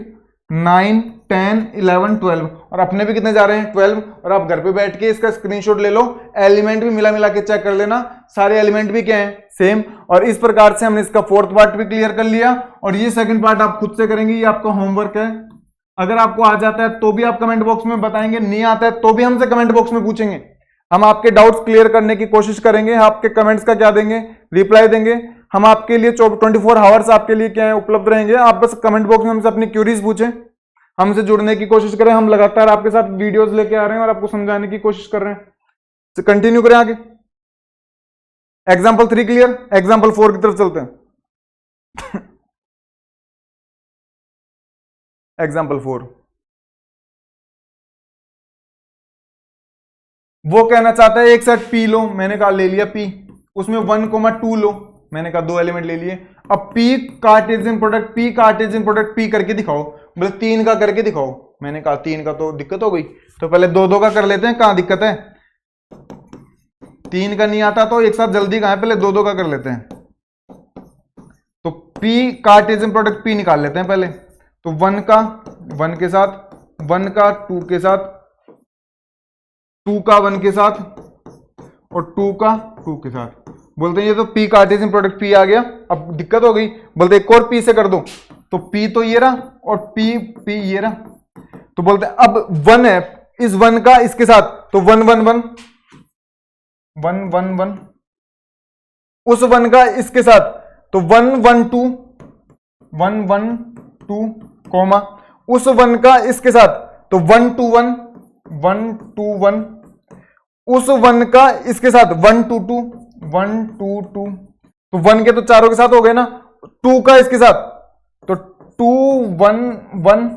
9 10 11 12 और अपने भी कितने जा रहे हैं 12। और आप घर पे बैठ के इसका स्क्रीनशॉट ले लो, एलिमेंट भी मिला मिला के चेक कर लेना, सारे एलिमेंट भी क्या हैं सेम। और इस प्रकार से हमने इसका फोर्थ पार्ट भी क्लियर कर लिया और ये सेकंड पार्ट आप खुद से करेंगे, ये आपका होमवर्क है। अगर आपको आ जाता है तो भी आप कमेंट बॉक्स में बताएंगे, नहीं आता है तो भी हमसे कमेंट बॉक्स में पूछेंगे। हम आपके डाउट्स क्लियर करने की कोशिश करेंगे। आपके कमेंट्स का क्या देंगे, रिप्लाई देंगे। हम आपके लिए 24 आवर्स आपके लिए क्या है उपलब्ध रहेंगे। आप बस कमेंट बॉक्स में हमसे अपनी क्यूरीज पूछें, हमसे जुड़ने की कोशिश करें। हम लगातार आपके साथ वीडियोस लेके आ रहे हैं और आपको समझाने की कोशिश कर रहे हैं। तो कंटिन्यू करें आगे। एग्जाम्पल 3 क्लियर, एग्जाम्पल 4 की तरफ चलते हैं। एग्जाम्पल 4 वो कहना चाहता है एक सेट पी लो, मैंने कहा ले लिया पी, उसमें 1,2 लो, मैंने कहा 2 एलिमेंट ले लिए। अब P Cartesian product P Cartesian product P करके दिखाओ, बोले 3 का करके दिखाओ। मैंने कहा 3 का तो दिक्कत हो गई, तो पहले 2-2 का कर लेते हैं, कहां दिक्कत है। 3 का नहीं आता तो एक साथ जल्दी कहां है, पहले 2-2 का कर लेते हैं। तो पी कार्टेशियन प्रोडक्ट पी निकाल लेते हैं पहले। तो 1 का 1 के साथ, 1 का 2 के साथ, 2 का 1 के साथ और 2 का 2 के साथ। बोलते हैं ये तो पी कार्टेशियन प्रोडक्ट पी आ गया। अब दिक्कत हो गई, बोलते एक और पी से कर दो, तो पी तो ये रहा और पी पी ये रहा। तो बोलते हैं अब 1 है, इस 1 का इसके साथ, तो 1 1 1 1 1 1, उस 1 का इसके साथ, तो 1 1 2 1 1 2 कॉमा, उस 1 का इसके साथ, तो 1 2 1 1 2 1, उस 1 का इसके साथ 1 2 2 1 2 2, तो 1 के तो चारों के साथ हो गए ना। 2 का इसके साथ, तो 2 1 1,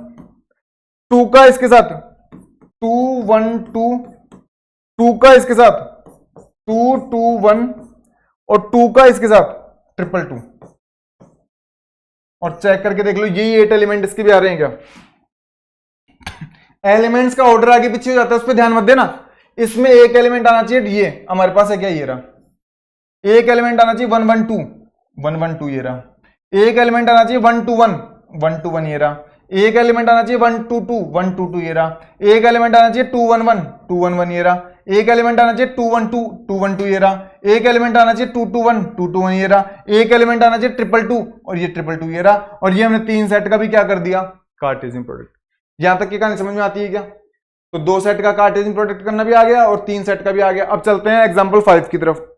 2 का इसके साथ 2 1 2, 2 का इसके साथ 2 2 1 और 2 का इसके साथ 2 2 और चेक करके देख लो यही 8 एलिमेंट इसके भी आ रहे हैं क्या। एलिमेंट्स का ऑर्डर आगे पीछे हो जाता है, उस पर ध्यान मत देना। इसमें एक एलिमेंट आना चाहिए, ये हमारे पास है क्या, ये रहा। एक एलिमेंट आना चाहिए 1 1 2 1 1 2, ये रहा। एक एलिमेंट आना चाहिए 1 2 1 1 2 1, ये रहा। एक एलिमेंट आना चाहिए 1 2 2 1 2 2, ये रहा। एक एलिमेंट आना चाहिए 2 1 1 2 1 1, ये रहा। एक एलिमेंट आना चाहिए 2 1 2 2 1 2 ये रहा, एक एलिमेंट आना चाहिए 2 2 1 2 2 1 ये रहा, एक एलिमेंट आना चाहिए 2 2 2 और ये 2 2 ये रहा, और ये हमने 3 सेट का भी क्या कर दिया, कार्टेशियन प्रोडक्ट। यहां तक की कहानी समझ में आती है क्या? तो 2 सेट का कार्टेशियन प्रोडक्ट करना भी आ गया और 3 सेट का भी आ गया। अब चलते हैं एग्जांपल 5 की तरफ।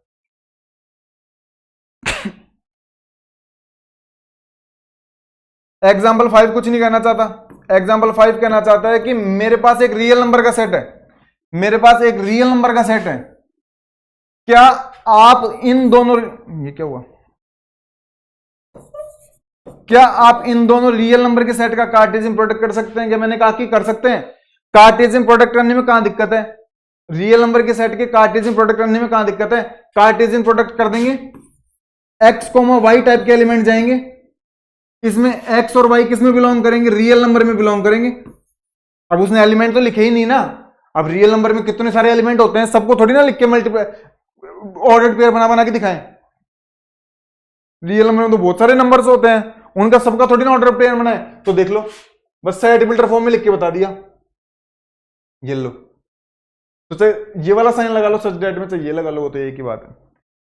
एग्जाम्पल 5 कुछ नहीं कहना चाहता, एग्जाम्पल 5 कहना चाहता है कि मेरे पास एक रियल नंबर का सेट है, मेरे पास एक रियल नंबर का सेट है, क्या आप इन दोनों, ये क्या हुआ, क्या आप इन दोनों रियल नंबर के सेट का कार्टेशियन प्रोडक्ट कर सकते हैं? क्या मैंने कहा कि कर सकते हैं। कार्टेशियन प्रोडक्ट करने में कहां दिक्कत है, रियल नंबर के सेट के कार्टेशियन प्रोडक्ट करने में कहां दिक्कत है। कार्टेशियन प्रोडक्ट कर देंगे, एक्स कोमा वाई टाइप के एलिमेंट जाएंगे, इसमें एक्स और वाई किस में बिलोंग करेंगे, रियल नंबर में बिलोंग करेंगे। अब उसने एलिमेंट तो लिखे ही नहीं ना, अब रियल नंबर में कितने सारे एलिमेंट होते हैं, सबको थोड़ी ना लिख के मल्टीप्लाई ऑर्डर्ड पेयर बना बना के दिखाएं। रियल नंबर में तो बहुत सारे नंबर्स होते हैं, उनका सबका थोड़ी ना ऑर्डर पेयर बनाए। तो देख लो, बस सेट बिल्डर फॉर्म में लिख के बता दिया, ये लो, तो चाहे ये वाला साइन लगा लो सच डेट में, चाहे ये लगा लो, वो तो एक ही बात है।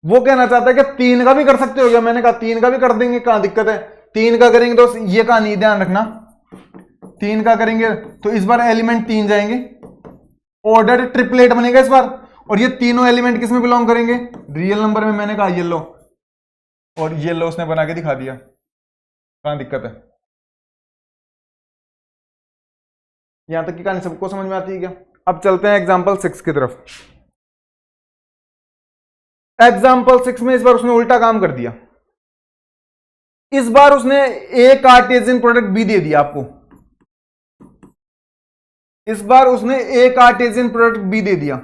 वो कहना चाहता है कि 3 का भी कर सकते हो क्या, मैंने कहा 3 का भी कर देंगे, कहां दिक्कत है। 3 का करेंगे तो ये कहानी ध्यान रखना, 3 का करेंगे तो इस बार एलिमेंट 3 जाएंगे, ऑर्डर ट्रिपलेट बनेगा इस बार, और ये तीनों एलिमेंट किस में बिलोंग करेंगे, रियल नंबर में। मैंने कहा ये लो, और ये लो उसने बना के दिखा दिया, कहां दिक्कत है। यहां तक की कहानी सबको समझ में आती है क्या? अब चलते हैं एग्जाम्पल 6 की तरफ। एग्जाम्पल 6 में इस बार उसने उल्टा काम कर दिया, इस बार उसने ए कार्टेशियन प्रोडक्ट बी दे दिया आपको, इस बार उसने ए कार्टेशियन प्रोडक्ट बी दे दिया।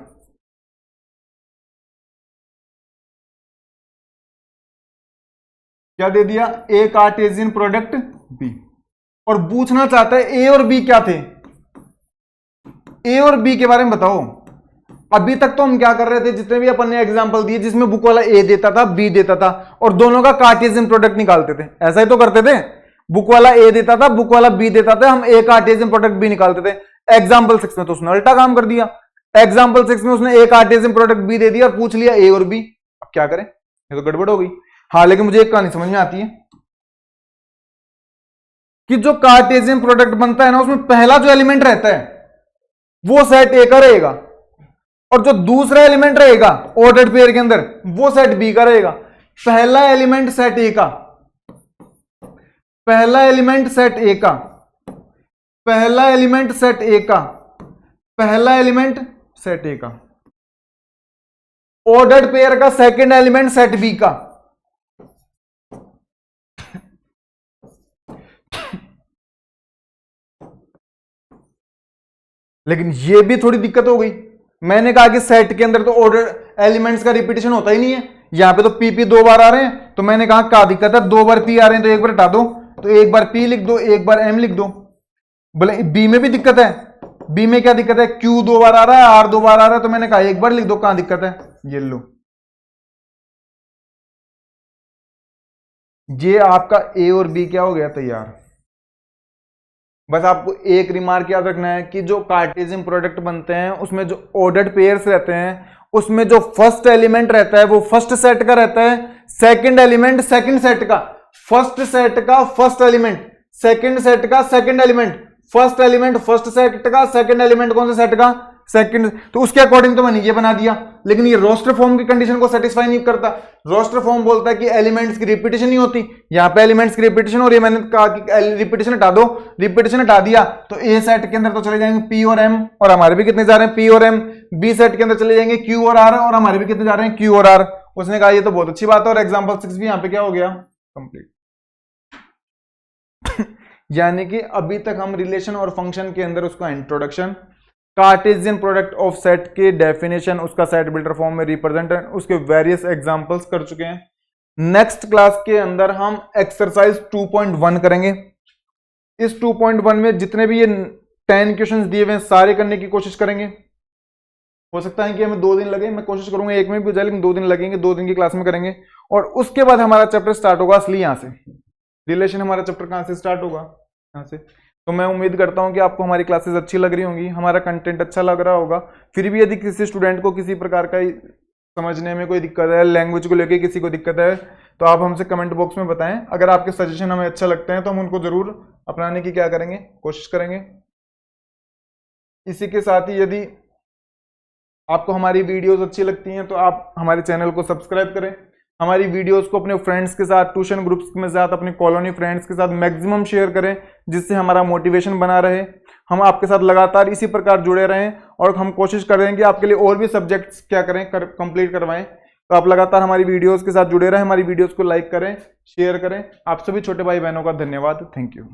क्या दे दिया, ए कार्टेशियन प्रोडक्ट बी, और पूछना चाहता है ए और बी क्या थे, ए और बी के बारे में बताओ। अभी तक तो हम क्या कर रहे थे, जितने भी अपन ने एग्जांपल दिए जिसमें बुक वाला ए देता था बी देता था और दोनों का कार्टेशियन प्रोडक्ट निकालते थे, ऐसा ही तो करते थे। बुक वाला ए देता था, बुक वाला बी देता था, हम ए कार्टेशियन प्रोडक्ट बी निकालते थे। एग्जांपल 6 में तो उसने उल्टा काम कर दिया, एग्जांपल 6 में उसने ए कार्टेशियन प्रोडक्ट बी दे दिया और पूछ लिया ए और बी। अब क्या करें, ये तो गड़बड़ हो गई। हाँ, लेकिन मुझे एक कहानी समझ में आती है कि जो कार्टेशियन प्रोडक्ट बनता है ना, उसमें पहला जो एलिमेंट रहता है वो सेट ए का रहेगा, और जो दूसरा एलिमेंट रहेगा ऑर्डर्ड पेयर के अंदर वो सेट बी का रहेगा। पहला एलिमेंट सेट ए का, पहला एलिमेंट सेट ए का, पहला एलिमेंट सेट ए का, पहला एलिमेंट सेट ए का, ऑर्डर्ड पेयर का सेकंड एलिमेंट सेट बी का। लेकिन ये भी थोड़ी दिक्कत हो गई, मैंने कहा कि सेट के अंदर तो ऑर्डर एलिमेंट्स का रिपीटेशन होता ही नहीं है, यहां पे तो पी 2 बार आ रहे हैं, तो मैंने कहा क्या दिक्कत है, 2 बार पी आ रहे हैं तो एक बार हटा दो, तो एक बार पी लिख दो, एक बार एम लिख दो। बोले बी में भी दिक्कत है, बी में क्या दिक्कत है, क्यू 2 बार आ रहा है, आर 2 बार आ रहा है, तो मैंने कहा एक बार लिख दो, कहां दिक्कत है, ये लो। ये आपका ए और बी क्या हो गया, तैयार। बस आपको एक रिमार्क याद रखना है कि जो कार्टेशियन प्रोडक्ट बनते हैं उसमें जो ऑर्डर्ड पेयर्स रहते हैं, उसमें जो फर्स्ट एलिमेंट रहता है वो फर्स्ट सेट का रहता है, सेकंड एलिमेंट सेकंड सेट का, फर्स्ट सेट का फर्स्ट एलिमेंट, सेकंड सेट का second element, first element first set का, सेकंड एलिमेंट कौन से सेट का, सेकंड। तो उसके अकॉर्डिंग तो मैंने ये बना दिया, लेकिन ये रोस्टर फॉर्म की कंडीशन को सेटिस्फाई नहीं करता। रोस्टर फॉर्म बोलता है कि एलिमेंट्स की रिपीटेशन नहीं होती, यहां पे एलिमेंट्स की रिपीटेशन हो रही है, मैंने कहा कि रिपीटेशन हटा दो, रिपीटेशन हटा दिया तो ए सेट के अंदर तो चले जाएंगे पी और एम, और हमारे भी कितने जा रहे हैं पी और एम। बी सेट के अंदर चले जाएंगे क्यू और आर, और हमारे भी कितने जा रहे हैं क्यू और आर। उसने कहा ये तो बहुत अच्छी बात है, और एग्जाम्पल 6 भी यहाँ पे क्या हो गया, कंप्लीट। यानी कि अभी तक हम रिलेशन और फंक्शन के अंदर उसका introduction, Cartesian product of set के डेफिनेशन, उसका सेट बिल्डर फॉर्म में रिप्रेजेंटेशन, उसके वेरियस एग्जांपल्स कर चुके हैं। नेक्स्ट क्लास के अंदर हम एक्सरसाइज 2.1 करेंगे। इस 2.1 में जितने भी ये 10 क्वेश्चंस दिए हुए हैं सारे करने की कोशिश करेंगे। हो सकता है कि हमें 2 दिन लगे, मैं कोशिश करूंगा एक में भी हो जाए, लेकिन 2 दिन लगेंगे, 2 दिन की क्लास में करेंगे। और उसके बाद हमारा चैप्टर स्टार्ट होगा असली, यहां से रिलेशन हमारा चैप्टर कहां से स्टार्ट होगा, यहां से। तो मैं उम्मीद करता हूँ कि आपको हमारी क्लासेस अच्छी लग रही होंगी, हमारा कंटेंट अच्छा लग रहा होगा। फिर भी यदि किसी स्टूडेंट को किसी प्रकार का समझने में कोई दिक्कत है, लैंग्वेज को लेके किसी को दिक्कत है, तो आप हमसे कमेंट बॉक्स में बताएं। अगर आपके सजेशन हमें अच्छा लगते हैं तो हम उनको जरूर अपनाने की क्या करेंगे, कोशिश करेंगे। इसी के साथ ही यदि आपको हमारी वीडियोस अच्छी लगती हैं तो आप हमारे चैनल को सब्सक्राइब करें, हमारी वीडियोस को अपने फ्रेंड्स के साथ, ट्यूशन ग्रुप्स के साथ, अपने कॉलोनी फ्रेंड्स के साथ मैक्सिमम शेयर करें, जिससे हमारा मोटिवेशन बना रहे, हम आपके साथ लगातार इसी प्रकार जुड़े रहें और हम कोशिश कर रहे हैं कि आपके लिए और भी सब्जेक्ट्स क्या करें, कंप्लीट करवाएं। तो आप लगातार हमारी वीडियोस के साथ जुड़े रहें, हमारी वीडियोस को लाइक करें, शेयर करें। आप सभी छोटे भाई बहनों का धन्यवाद। Thank you.